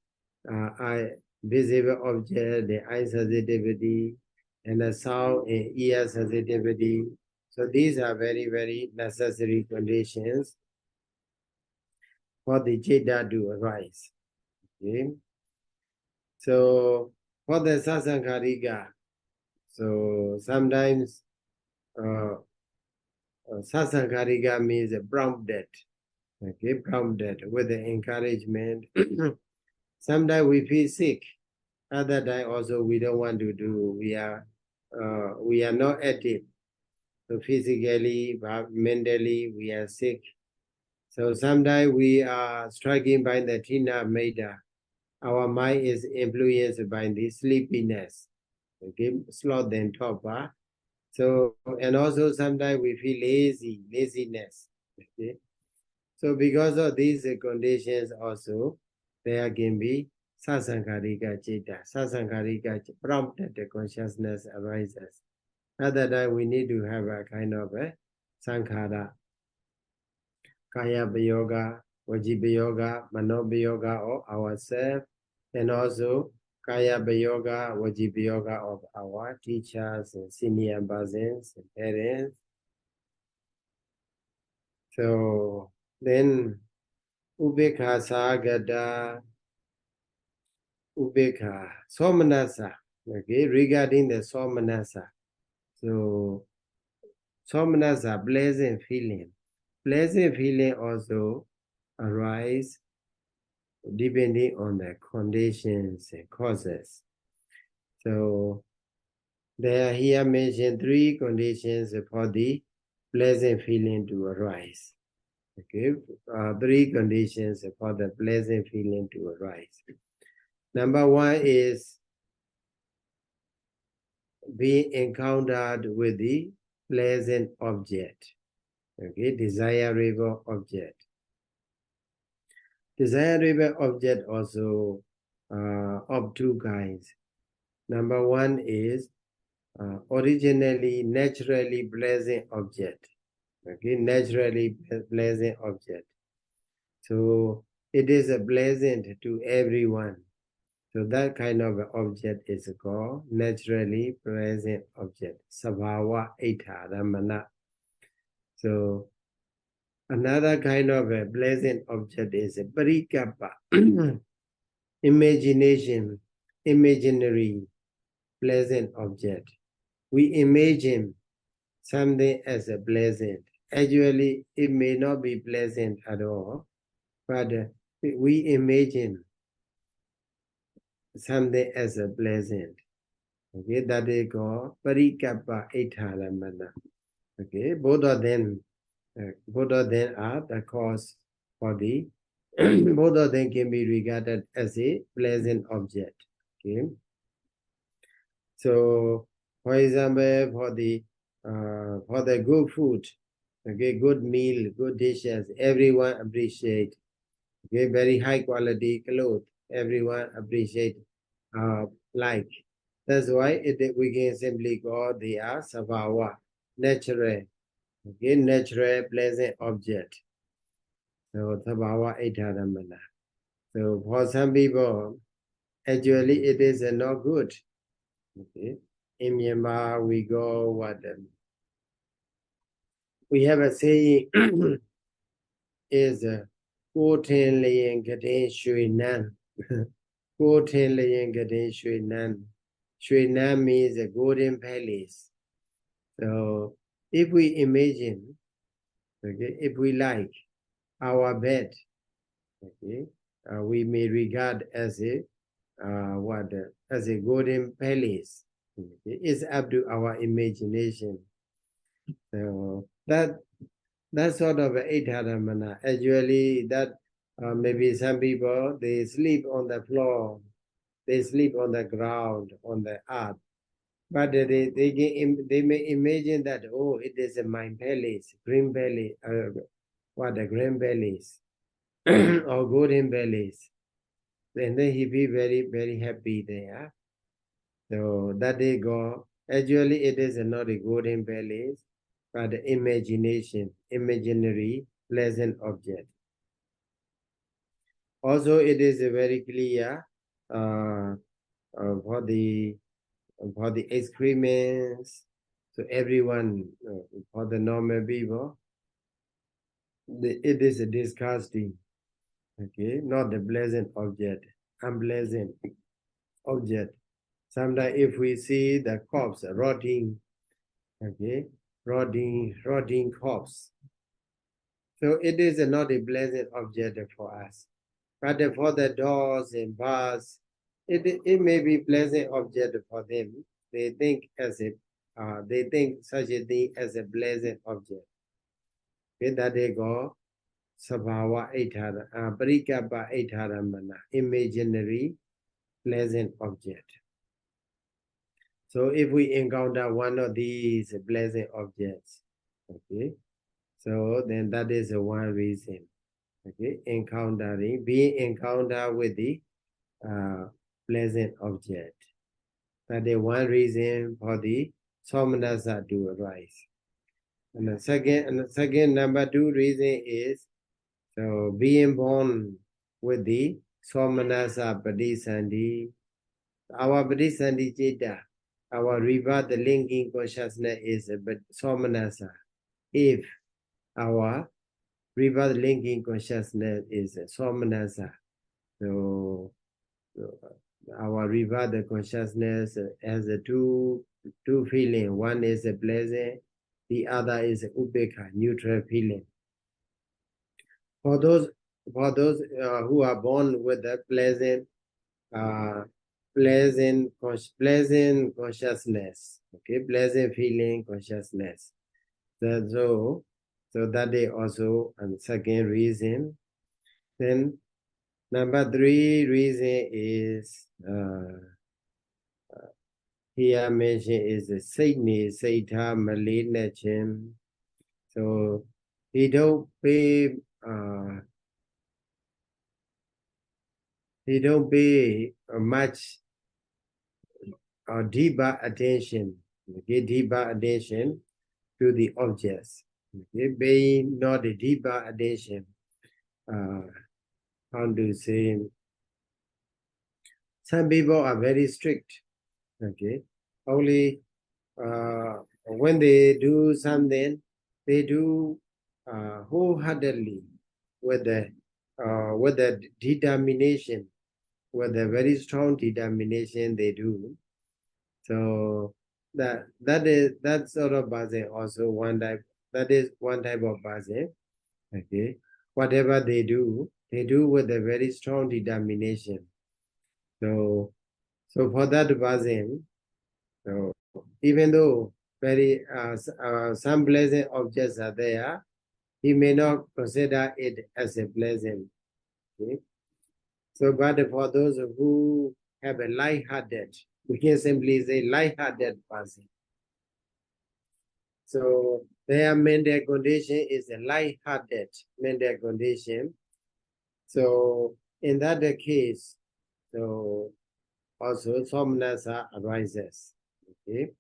eye, visible object, the eye sensitivity, and the sound and ear sensitivity. So these are very, very necessary conditions for the Citta to arise. Okay. So for the Sasankharika, so sometimes Sasankharika means prompted. Okay, prompted with the encouragement. Sometimes we feel sick. Other time also we don't want to do. We are not active. So physically, mentally, we are sick. So sometimes we are striking by the Tina Meda. Our mind is influenced by the sleepiness. Okay, sloth and torpor. So, and also sometimes we feel laziness. Okay. So because of these conditions also, there can be sasankharika citta. Sasankharika prompted consciousness arises. At that time, we need to have a kind of a sankhara, kaya yoga, vajipa yoga, manopa yoga of ourselves, and also kaya yoga, vajipa yoga of our teachers and senior persons and parents. So then Ubekha Sagada, Ubekha, Somanasa, okay, regarding the Somanasa. So Somanasa, pleasant feeling. Pleasant feeling also arise depending on the conditions and causes. So there here mentioned 3 conditions for the pleasant feeling to arise. Okay, 3 conditions for the pleasant feeling to arise. Number 1 is being encountered with the pleasant object. Okay, desirable object. Desirable object also of 2 kinds. Number 1 is originally naturally pleasant object. Okay, naturally pleasant object. So it is a pleasant to everyone. So that kind of object is called naturally present object. Sabhava Itaramana. So another kind of a pleasant object is a parikappa. Imagination, imaginary pleasant object. We imagine something as a pleasant. Actually, it may not be pleasant at all, but we imagine something as a pleasant. Okay, that is called parikappa itaramana. Okay, both of them are the cause for the both of them can be regarded as a pleasant object. Okay, so for example, for the good food, okay, good meal, good dishes, everyone appreciate. Okay, very high quality clothes, everyone appreciate, like. That's why we can simply call they are sabhava, natural, okay, natural pleasant object. So sabhava itaramana. So for some people, actually it is not good. Okay, in Myanmar we go we have a saying is "Ko Tin Layin Kadin Shui Nan." Ko Tin Layin Kadin Shui Nan. Shui Nan means a golden palace. So if we imagine, okay, if we like our bed, okay, we may regard as a as a golden palace. Okay? It's up to our imagination. So that sort of itaramana. Actually, that maybe some people they sleep on the floor. they sleep on the ground, on the earth. But they may imagine that, oh, it is my palace, green palace, the green palace, or golden palace. And then he be very, very happy there. So that they go. Actually, it is not a golden palace, but the imagination, imaginary, pleasant object. Also, it is a very clear uh, for the excrements. So everyone, for the normal people, it is a disgusting. Okay, not the pleasant object, unpleasant object. Sometimes if we see the corpse rotting, okay, rotting corpse, so it is not a pleasant object for us. But for the dogs and bars, it may be pleasant object for them. They think they think such a thing as a pleasant object. Okay, that they go sabhava aithara, parikapa aithara mana, imaginary pleasant object. So if we encounter one of these pleasant objects, okay, so then that is one reason. Okay, being encountered with the pleasant object. That is one reason for the somanasa to arise. And the second number two reason is so being born with the somanasa padisandi. Our padisandi citta, our rebirth linking consciousness is somanasa. If our rebirth linking consciousness is somanasa, so our rebirth consciousness has a two feeling. One is a pleasant, the other is upekha, neutral feeling. For those who are born with a pleasant consciousness, okay, pleasant feeling consciousness. So that is also a second reason. Then number three reason is here mentioned is the Sydney Saita Malinachin. So he don't pay much deeper attention, okay, deeper attention to the objects. Okay, paying not a deeper attention. How to say? Some people are very strict. Okay, only when they do something, they do wholeheartedly with the determination, with a very strong determination they do. So that sort of base also one type. That is one type of base. Okay, whatever they do with a very strong determination. So for that base, so even though very some pleasant objects are there, he may not consider it as a pleasant. Okay? So, but for those who have a light-hearted, we can simply say light-hearted person. So their mental condition is a light-hearted mental condition. So in that case, so also somnasa arises. Okay.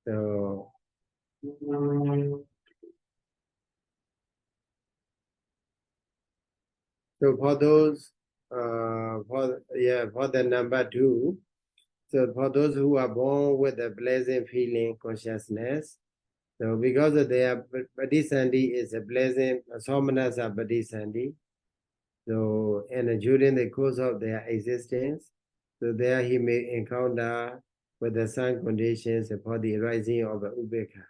So for those for the number two, so for those who are born with a pleasant feeling consciousness, so because of their Padisandi is a pleasant, Somanasa Padisandi, so and during the course of their existence, so there he may encounter with the sun conditions for the rising of the Ubeka.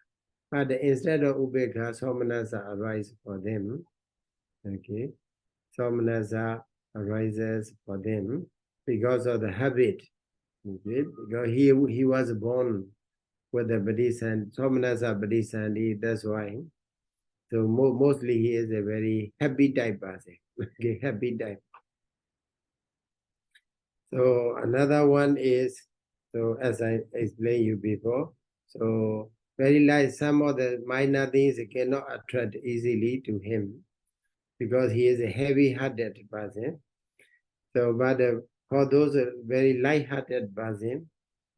But instead of Ubeka, Somanasa arise for them. Okay, Somanasa arises for them because of the habit. Okay, because he was born with the Bodhisattva, Somanasa Bodhisattva, that's why. So mostly he is a very happy type person. Okay, happy type. So another one is, so as I explained you before, so very light, some of the minor things cannot attract easily to him because he is a heavy-hearted person. So, but for those very light-hearted person,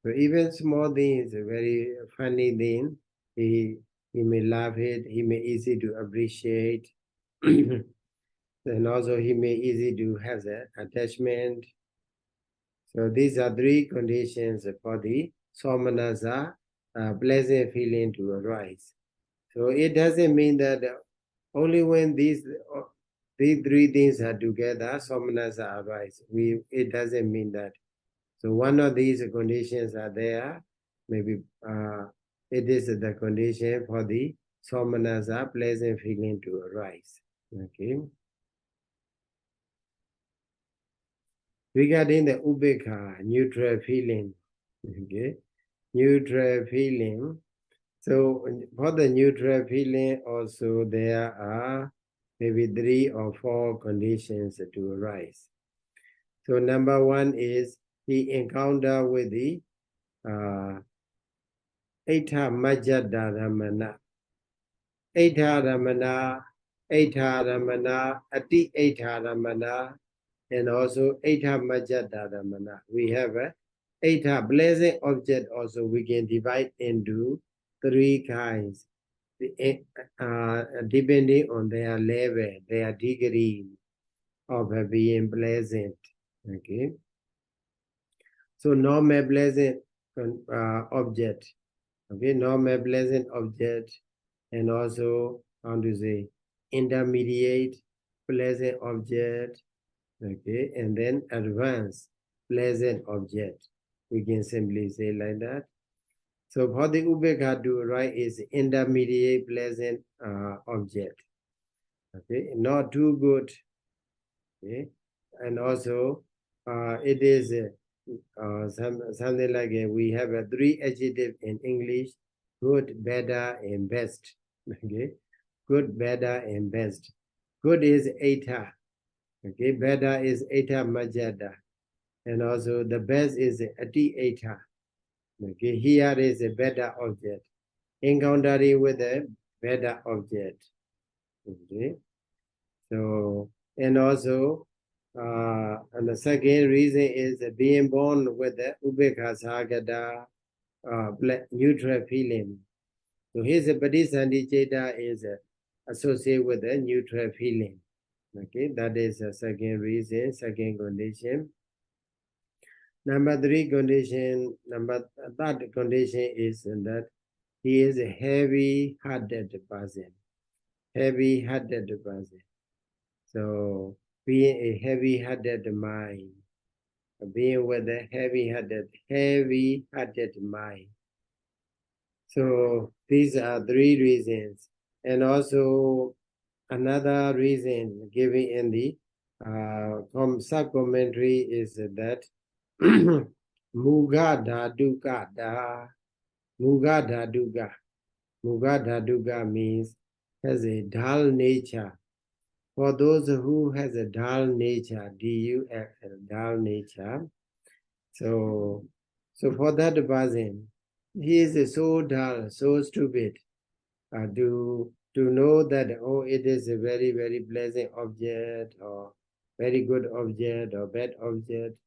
so even small things, a very funny thing, he may love it, he may easy to appreciate, and also he may easy to have the attachment. So these are three conditions for the somanasa, pleasant feeling to arise. So it doesn't mean that only when these three things are together, somanasa arise. It doesn't mean that. So one of these conditions are there, maybe it is the condition for the somanasa, pleasant feeling to arise. Okay. Regarding the ubekha, neutral feeling, okay, neutral feeling. So for the neutral feeling also there are maybe 3 or 4 conditions to arise. So number one is he encounter with the Aitha Majjadaramana. Aitha Ramana, Aitha Ramana, Ati Aitha Ramana, and also Aitha Majjadaramana. We have a Aitha blessing object also we can divide into 3 kinds. Depending on their level, their degree of being pleasant. Okay. So normal pleasant object. Okay, normal pleasant object, and also how to say intermediate pleasant object. Okay, and then advanced pleasant object. We can simply say like that. So for the ubekha to right is intermediate pleasant object. Okay, not too good. Okay, and also it is something like we have 3 adjectives in English: good, better, and best. Okay, good, better, and best. Good is eta. Okay, better is eta majada, and also the best is ati eta. Okay, here is a better object. Encountering with a better object. Okay, so and also and the second reason is being born with the ubekha sagada neutral feeling. So his Padisandiceta is associated with a neutral feeling. Okay, that is the second reason, second condition. Number 3 condition, third condition is that he is a heavy-hearted person. Heavy-hearted person. So being a heavy-hearted mind, being with a heavy-hearted mind. So these are 3 reasons. And also another reason given in the sub-commentary is that Muga Dhaduka Da. Muga Dhaduka. Muga Dhaduka means has a dull nature. For those who has a dull nature, D-U-L, dull nature. So for that person, he is so dull, so stupid. To know that it is a very, very pleasant object or very good object or bad object.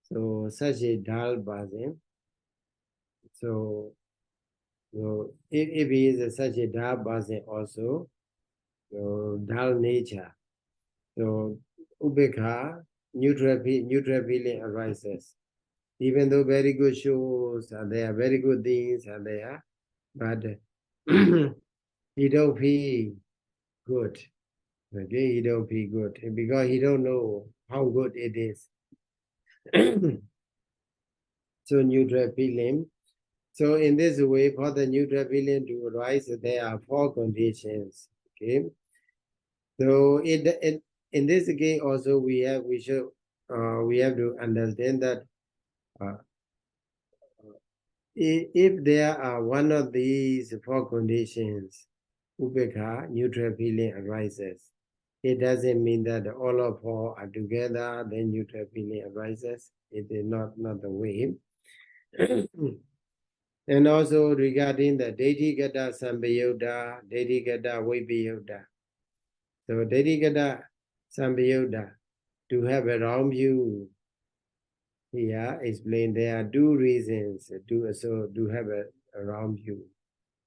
So such a dull person. So if he is such a dull person also, so dull nature. So ubekha, neutral feeling arises. Even though very good shows are there, very good things are there, but he don't feel good. Okay, he don't feel good because he don't know how good it is. So neutral feeling. So in this way, for the neutral feeling to arise, there are 4 conditions. Okay. So in this case also we have to understand that if there are one of these 4 conditions, ubekha, neutral feeling arises. It doesn't mean that all of four are together, then neutral feeling arises. It is not the way. And also regarding the Daitigata Sambayuddha, Daitigata Vipayuddha. So Daitigata Sambayuddha, to have a wrong view, here explained there are two reasons to have a wrong view,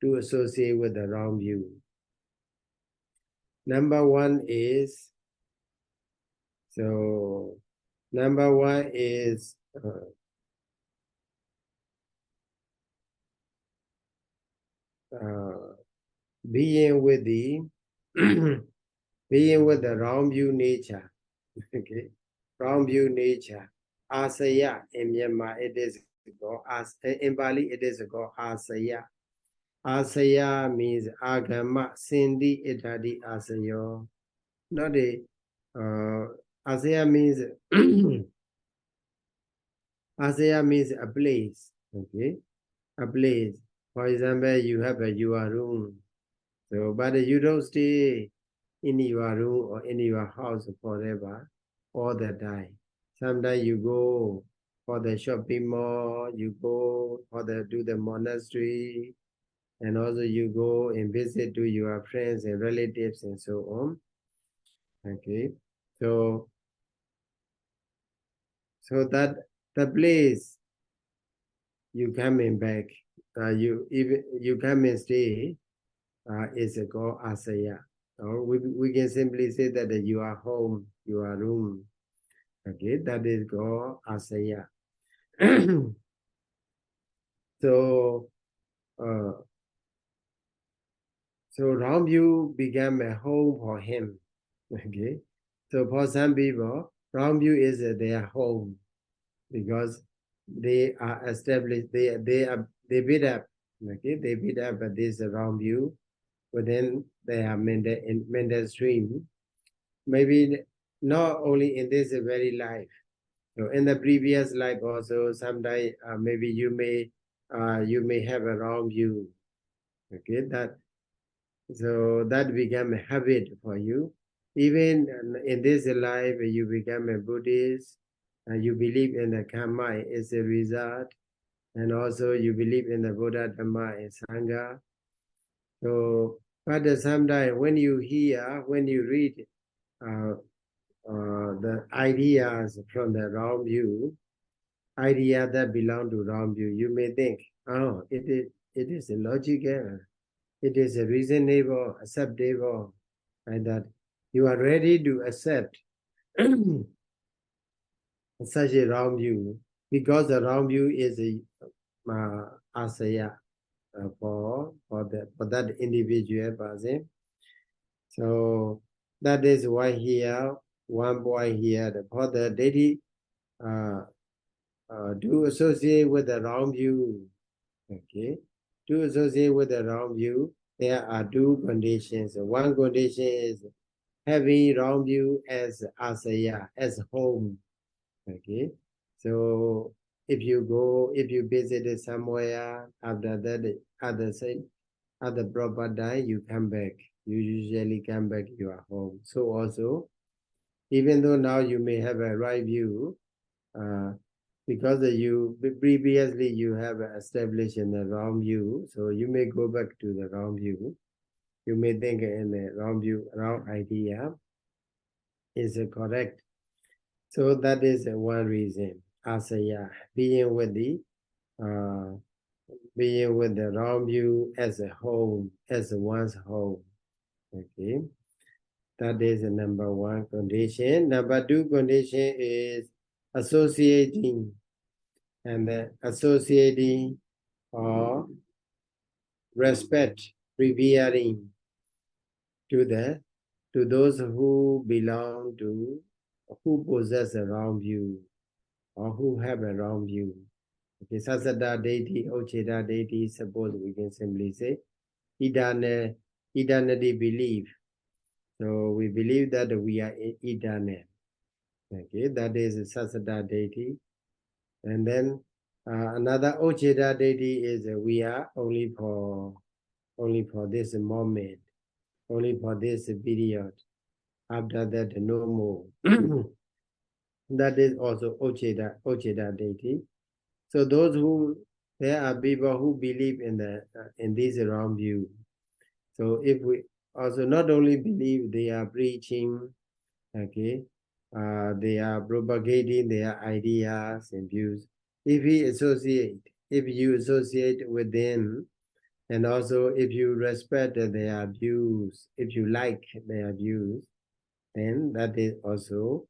to associate with the wrong view. Number one is being with the being with the wrong view nature. Okay, wrong view nature. Asaya in Myanmar it is called in Bali it is called asaya. Asaya means agama sindi itadi asayo. Not a asaya means asaya means a place. Okay, a place. For example, you have your room. So, but you don't stay in your room or in your house forever, all the time. Sometimes you go for the shopping mall, you go for do the monastery, and also you go and visit to your friends and relatives and so on. Okay, so that the place you coming back, you come and stay, is called asaya. Or we can simply say that your home, your room. Okay, that is called asaya. So, so Ramview became a home for him. Okay, so for some people, Ramview is their home because they are established. They build up. Okay, they build up this Ramview within their mental stream. Maybe not only in this very life. So in the previous life also, sometime maybe you may have a wrong view. Okay, so that become a habit for you. Even in this life, you become a Buddhist. You believe in the karma is a result, and also you believe in the Buddha, Dhamma, and Sangha. So, but sometimes when you hear, when you read uh, the ideas from the wrong view, idea that belong to wrong view, you may think, oh, it is logical, it is reasonable, acceptable, and that you are ready to accept such a wrong view because the wrong view is a asaya for that individual person. So that is why here one boy here for the deity do associate with the wrong view. Okay, to associate with the wrong view, there are two conditions. One condition is having wrong view as asaya, as home. Okay, so if you visit somewhere after that, at the proper time, you come back. You usually come back to your home. So also, even though now you may have a right view, uh, because you previously you have established in the wrong view, so you may go back to the wrong view. You may think in the wrong view, wrong idea is correct. So that is one reason. Asaya, uh, being with the wrong view as a home, as one's home. Okay, that is the number one condition. Number two condition is associating, and associating or respect, revering to those who belong to, who possess a wrong view or who have a wrong view. Okay, Sasada deity, Ocheda deity, suppose we can simply say eternity belief. So we believe that we are eternal. Okay, that is Sasada deity. And then another Ocheda deity is we are only for this moment, only for this period. After that, no more. That is also Ocheda deity. So those there are people who believe in in this wrong view. So if we also not only believe, they are preaching, okay, they are propagating their ideas and views. If you associate with them, and also if you respect their views, if you like their views, then that is also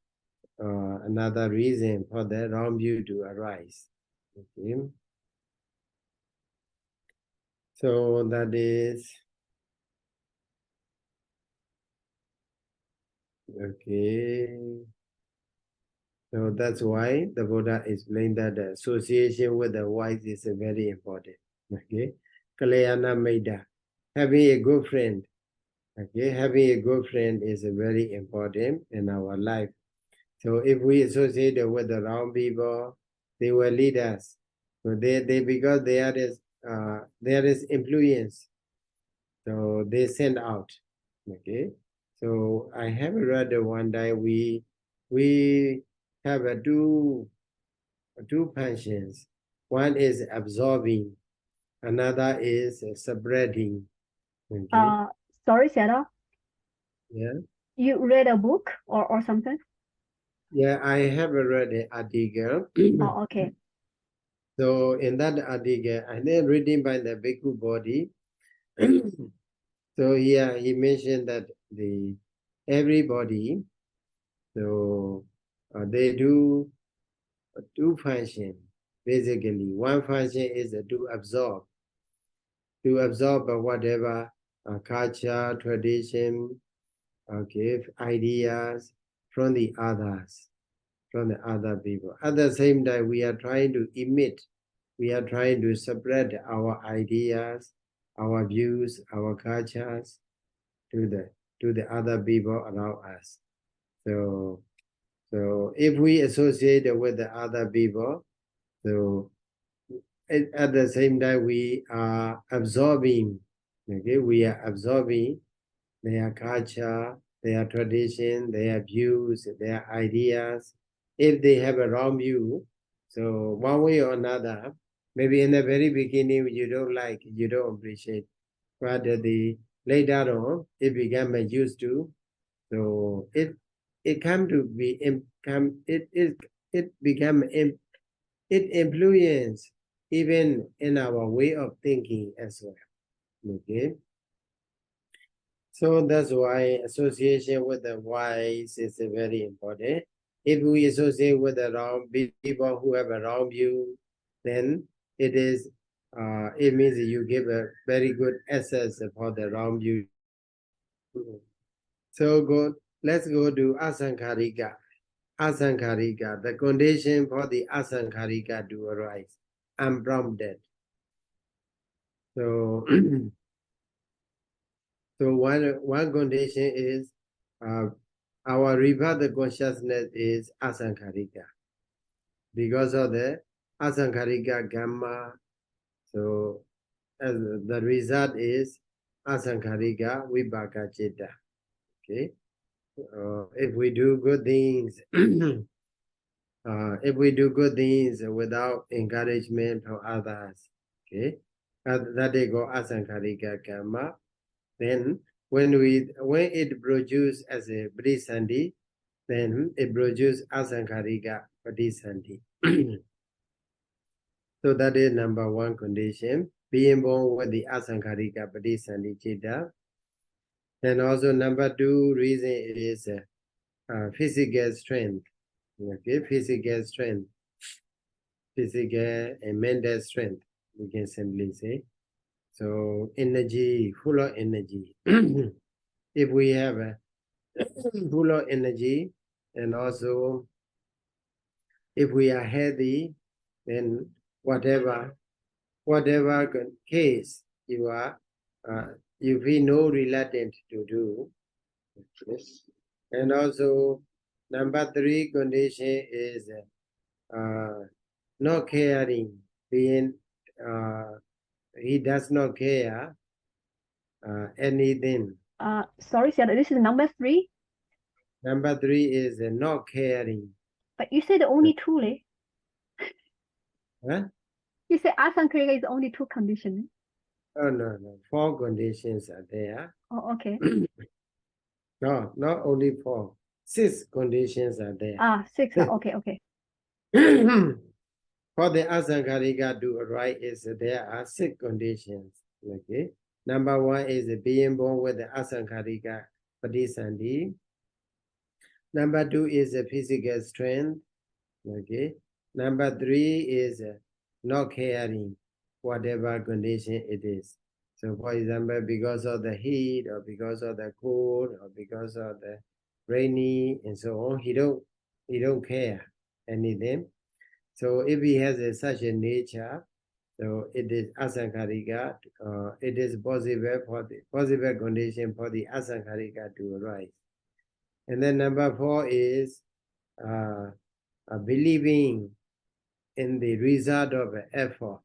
another reason for the wrong view to arise. Okay. So that is okay. So that's why the Buddha explained that the association with the wise is very important. Okay. Kalyana Maida. Having a good friend. Okay. Having a good friend is very important in our life. So if we associate with the wrong people, they will lead us. So they because there is influence. So they send out. Okay. So I have read one day we have two functions. One is absorbing, another is spreading. Okay. Sorry, Sayadaw. Yeah. You read a book or something? Yeah, I have read an article. Oh, okay. So in that article, and then reading by the Bhikkhu body. So here he mentioned that everybody, so they do two functions basically. One function is to absorb whatever culture, tradition, okay, ideas from the others, from the other people. At the same time, we are trying to emit, we are trying to spread our ideas, our views, our cultures to the other people around us. So if we associate with the other people, so at the same time we are absorbing, okay, we are absorbing their culture, their tradition, their views, their ideas. If they have a wrong view, so one way or another, maybe in the very beginning you don't like, you don't appreciate, but later on it became used to. So it come to be it become it influence even in our way of thinking as well. Okay. So that's why association with the wise is very important. If we associate with the wrong people who have a wrong view, then it means you give a very good access for the wrong view. So let's go to asankharika. Asankharika, the condition for the asankharika to arise, unprompted. So so one condition is our rebirth consciousness is asankharika. Because of the asankharika gamma, so as the result is asankharika vibhaka citta. Okay. If we do good things, if we do good things without encouragement from others, okay, that they go asankharika karma, then when it produces as a brisandi, then it produces asankharika padisandi. So that is number one condition, being born with the asankharika padisandi citta. And also number two reason is physical strength. Okay, physical strength, physical and mental strength, we can simply say. So energy, full of energy. If we have a full of energy, and also if we are healthy, then whatever case you are, you feel no reluctant to do. Yes. And also number three condition is not caring, being he does not care anything. Sorry, Sayadaw, this is number 3. Number 3 is not caring. But you said only two, eh? Huh? You said asankarika is only two conditions. Oh, no. 4 conditions are there. Oh, okay. No, not only 4. 6 conditions are there. 6. Okay. For the asankarika to arise, there are 6 conditions. Okay. Number 1 is being born with the asankarika padisandhi. Number 2 is physical strength. Okay. Number 3 is not caring, whatever condition it is. So, for example, because of the heat, or because of the cold, or because of the rainy, and so on, he don't care anything. So, if he has such a nature, so it is asankarika. It is possible for the possible condition for the asankarika to arise. And then number 4 is believing in the result of effort.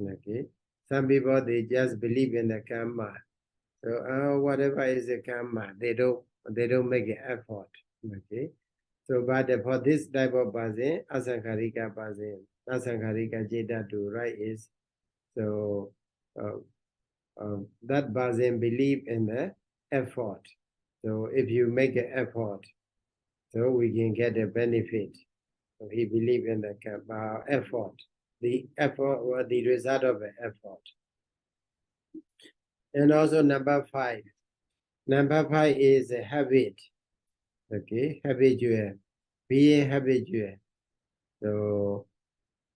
Okay, some people, they just believe in the karma. So whatever is the karma, they don't make an effort. Okay, so but for this type of person, asankarika jeta to right is so that person believe in the effort. So if you make an effort, so we can get a benefit. So he believe in the effort, the effort or the result of the effort. And also number 5. Number 5 is a habit. Okay, habitual, being habitual. So,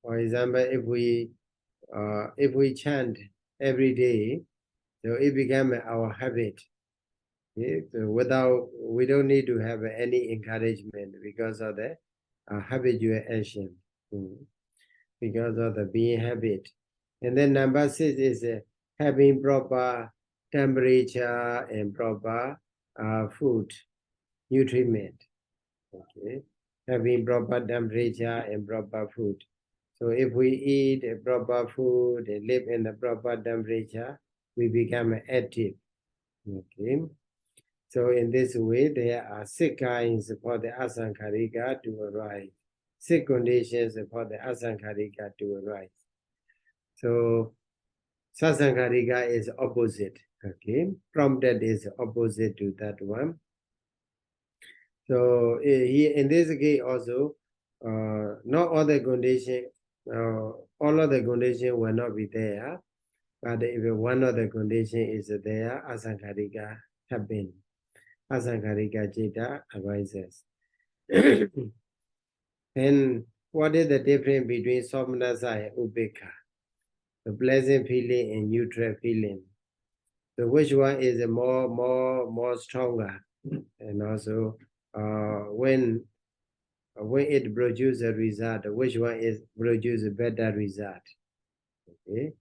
for example, if we chant every day, so it become our habit. Okay? So we don't need to have any encouragement because of the habitual action. Because of the being habit. And then number 6 is having proper temperature and proper food, nutriment. Okay, having proper temperature and proper food. So if we eat a proper food and live in the proper temperature, we become active. Okay, so in this way, there are 6 kinds for the asankarika to arise. 6 conditions for the asankarika to arise. So sasankarika is opposite. Okay, prompted is opposite to that one. So here in this case also, not all the condition, all of the condition will not be there, but if one of the condition is there, asankarika happen. Asankarika jeta arises. And what is the difference between somnasa and upekha? The pleasant feeling and neutral feeling. So which one is more stronger? And also when it produces a result, which one is produce a better result? Okay,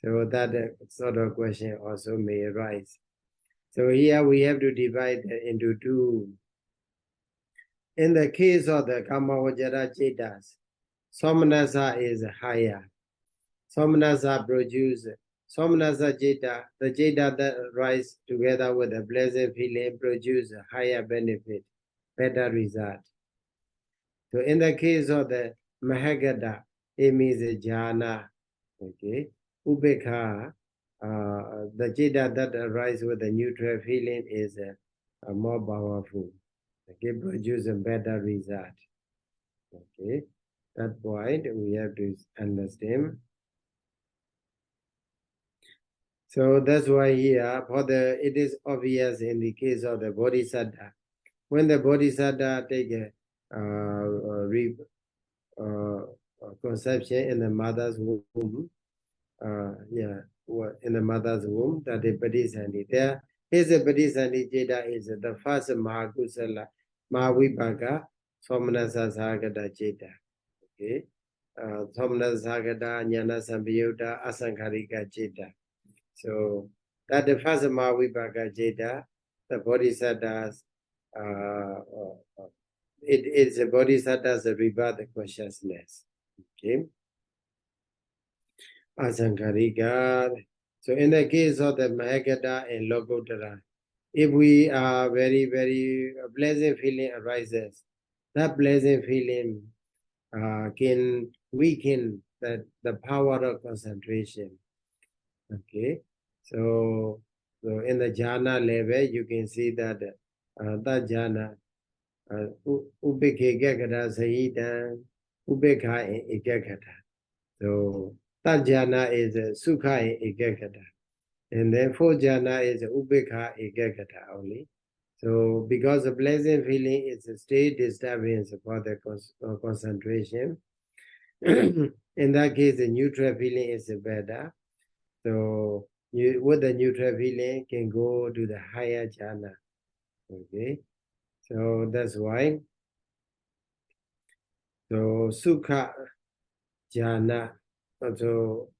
so that sort of question also may arise. So here we have to divide into 2. In the case of the Kamavajara Chetas, Somanasa is higher. Somanasa Jeta, the Jeta that rise together with a pleasant feeling produce a higher benefit, better result. So in the case of the Mahagata, it means jhana. Okay, Upekha, the Jeta that arises with a neutral feeling is more powerful. Okay, produce a better result. Okay, that point we have to understand. So that's why here, it is obvious in the case of the Bodhisattva. When the Bodhisattva take a conception in the mother's womb, in the mother's womb, that is Bodhisattva. There is a Bodhisattva Jeta is the first Mahakusala, Mahavipaka, Somanasa Sagata Jeta. Okay, Somanasa Sagata, Jnana Sambhayutta, Asankarika Jeta. So that the first Mahavipaka Jeta, the Bodhisattvas, it is a Bodhisattva's rebirth consciousness. Okay. Asankarika. So in the case of the Mahagata and Lokuttara, if we are very pleasant feeling arises, that pleasant feeling can weaken the power of concentration. Okay, so in the jhana level, you can see that that jhana, ubekhe gakata sahitan, ubekha in ekakata. So that jhana is sukha in ekakata. And then fourth jhana is ubekha ekakata only. So because the pleasant feeling is a state disturbance for the concentration. In that case, the neutral feeling is better. So you, with the neutral feeling, can go to the higher jhana. Okay, so that's why. So sukha jhana. So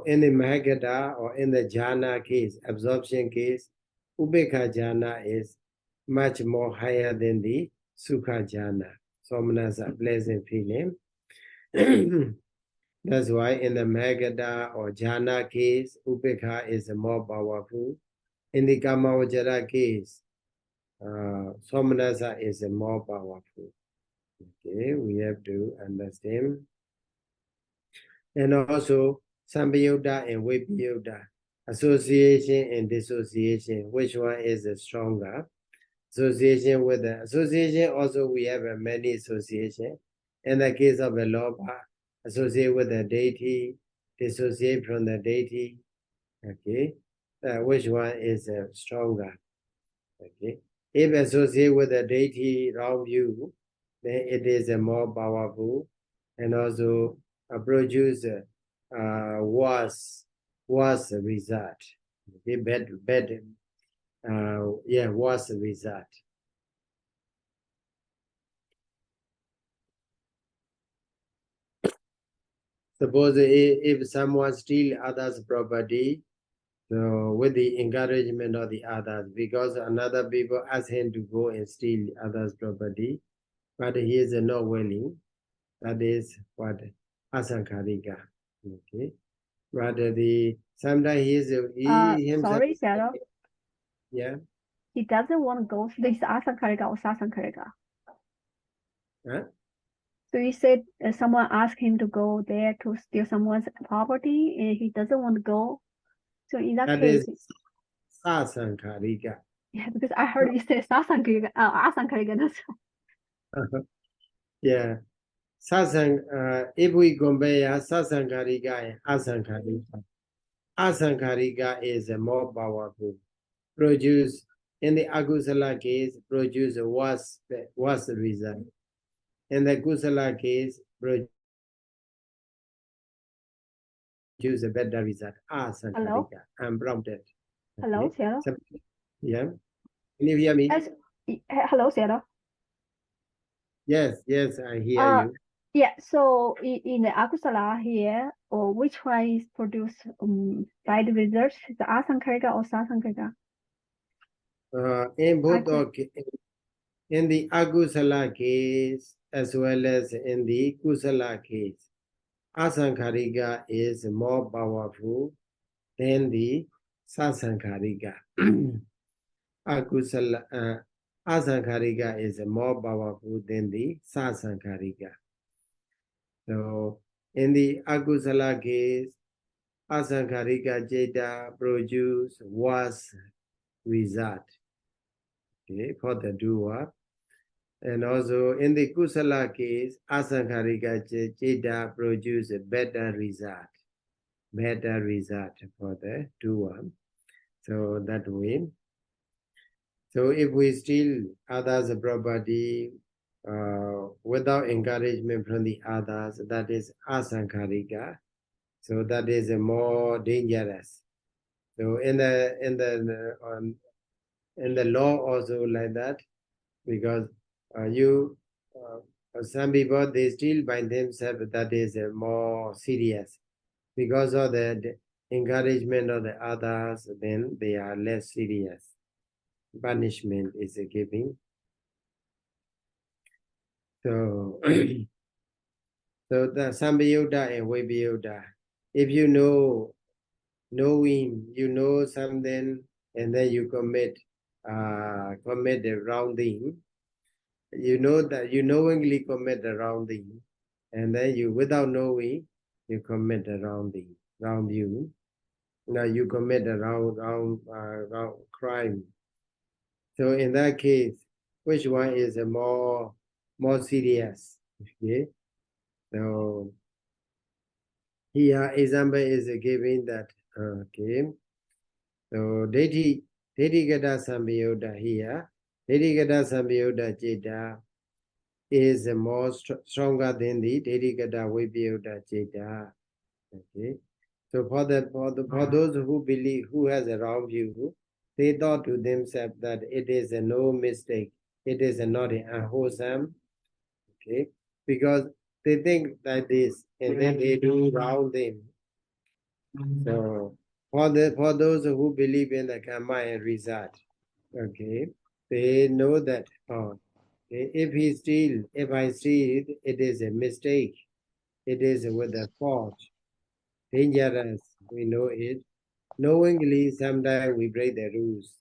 in the Mahagata or in the jhana case, absorption case, ubekha jhana is much more higher than the sukha jhana. Somanasa, pleasant feeling. That's why in the Mahagata or jhana case, ubekha is more powerful. In the Kamavajara case, Somanasa is more powerful. Okay, we have to understand. And also, Sambhayutta and Vipayutta, association and dissociation, which one is stronger? Association with the association, also we have a many association. In the case of a loba, associate with the deity, dissociate from the deity. Okay, which one is stronger? Okay, if associate with the deity wrong view, then it is more powerful and also produce worse result. Okay, bad worse result. Suppose if someone steal others' property, so with the encouragement of the others, because another people ask him to go and steal others' property, but he is not willing. That is what asankarika. Okay, but sometimes he himself. Sorry, Sayadaw. Yeah. He doesn't want to go. This is asankarika or sasankarika. Huh? So you said someone asked him to go there to steal someone's property, and he doesn't want to go. So in that case, is sasankarika. yeah, because I heard you say sasankarika, asankarika. That's Yeah. If we compare sasankarika and asankarika, asankarika is more powerful. Produce in the akusala case, produce a worse result. In the kusala case, produce a better result. hello, Asankarika. I'm prompted. hello, Okay. Sayadaw. So, yeah. Can you hear me? Hello, Sayadaw. Yes, I hear you. Yeah. So in the akusala here, or which one is produced by the results, the asankarika or sasankarika? In both in the akusala case as well as in the kusala case, asankarika is more powerful than the sasankarika. Asankarika is more powerful than the sasankarika. So in the akusala case, asankarika jeta produce worse result. Okay, for the doer. And also in the kusala case, asankarika jeta produce a better result for the doer. So that way. So if we steal others' property without encouragement from the others, that is asankarika. So that is more dangerous. So in the law also like that, because some people they steal by themselves, that is more serious. Because of the encouragement of the others, then they are less serious. Punishment is a giving. So, so the Sambhayutta and Vipayutta, if you know something and then you commit the wrong thing. You know that you knowingly commit the wrong thing, and then you, without knowing, you commit the wrong thing, wrong view. Now you commit the wrong crime. So in that case, which one is a more serious? Okay. So here example is giving that. Okay. So Detti Gata Sambiyoda here. Detti Gata Sambiyoda Jeta is more stronger than the Detti Gata Vipayoda Jeta. Okay. So for those who believe, who has a wrong view, they thought to themselves that it is a no mistake, it is a not unwholesome, okay, because they think that this, and then they do wrong thing. So for those who believe in the karma and result, okay, they know that if I steal, it is a mistake, it is with a fault, dangerous, we know it. Knowingly, sometimes we break the rules.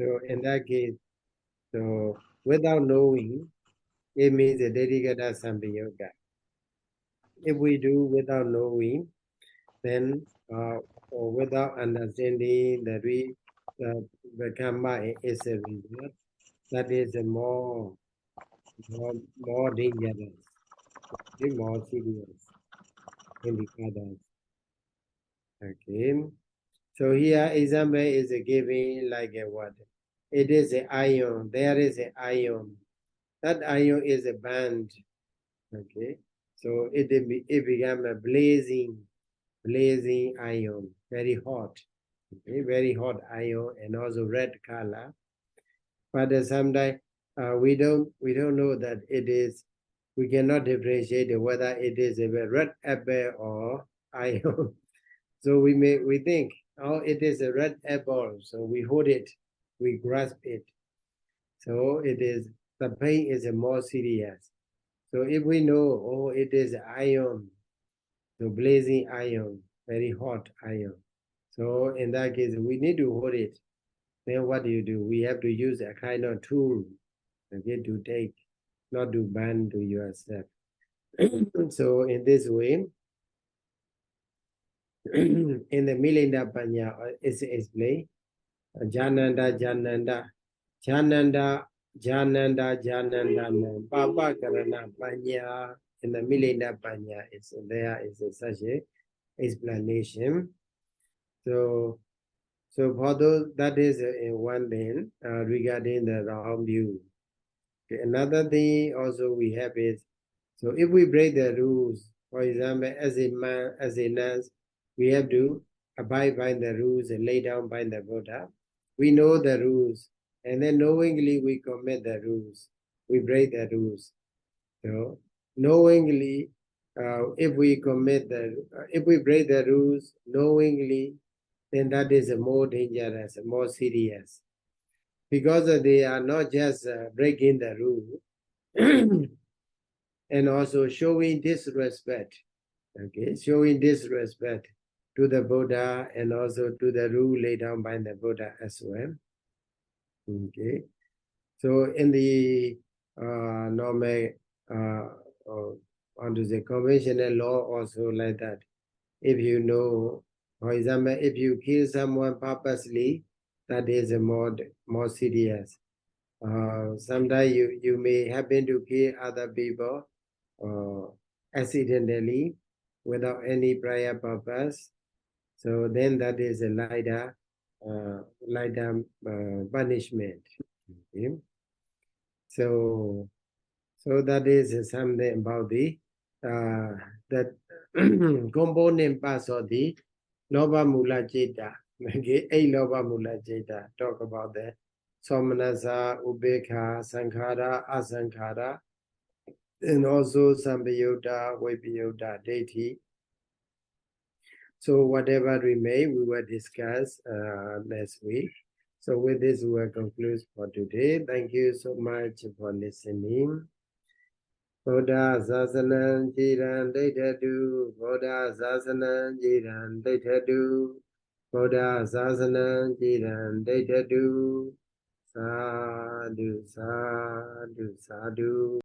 So in that case, so without knowing, it means a dedicata sampiyoga. If we do without knowing, then or without understanding that the karma is a result, that is a more dangerous, more serious than the others. Okay. So here example is giving like a what? It is an ion. There is an ion. That ion is a band. Okay. So it became a blazing ion, very hot. Okay, very hot ion and also red color. But sometimes we don't know that it is. We cannot differentiate whether it is a red apple or ion. So we think, oh, it is a red apple, so we hold it, we grasp it. So it is, the pain is more serious. So if we know, oh, it is iron, so blazing iron, very hot iron. So in that case, we need to hold it. Then what do? We have to use a kind of tool, okay, to take, not to burn to yourself. So in this way, in the Milinda Panya is explained, Jananda, Papa Karana Panya, in the Milinda Panya, there is such a explanation. So for those, that is one thing regarding the wrong view. Okay, another thing also we have is, so if we break the rules, for example, as a man, as a nurse, we have to abide by the rules and lay down by the Buddha. We know the rules, and then knowingly we commit the rules. We break the rules. So knowingly, if we break the rules knowingly, then that is more dangerous, more serious, because they are not just breaking the rule, and also showing disrespect. Okay, showing disrespect to the Buddha and also to the rule laid down by the Buddha as well. Okay, so in the normal, onto the conventional law also like that. If you know, for example, if you kill someone purposely, that is a more serious. Sometimes you may happen to kill other people accidentally without any prior purpose. So then that is a lighter punishment. Okay? So that is something about the that component parts of the Loba Mula Jeta. Okay, a Loba Mula Jeta. Talk about that. Somanasa, Ubekha, Sankhara, Asankhara, and also Sambayoda, Vipayoda, Deity. So whatever remain, we will discuss next week. So with this, we will conclude for today. Thank you so much for listening. Buddha Sasanam Jiran Daitadu, Buddha Sasanam Jiran Daitadu, Buddha Sasanam Chiran Deitadu Sadhu Sadhu Sadhu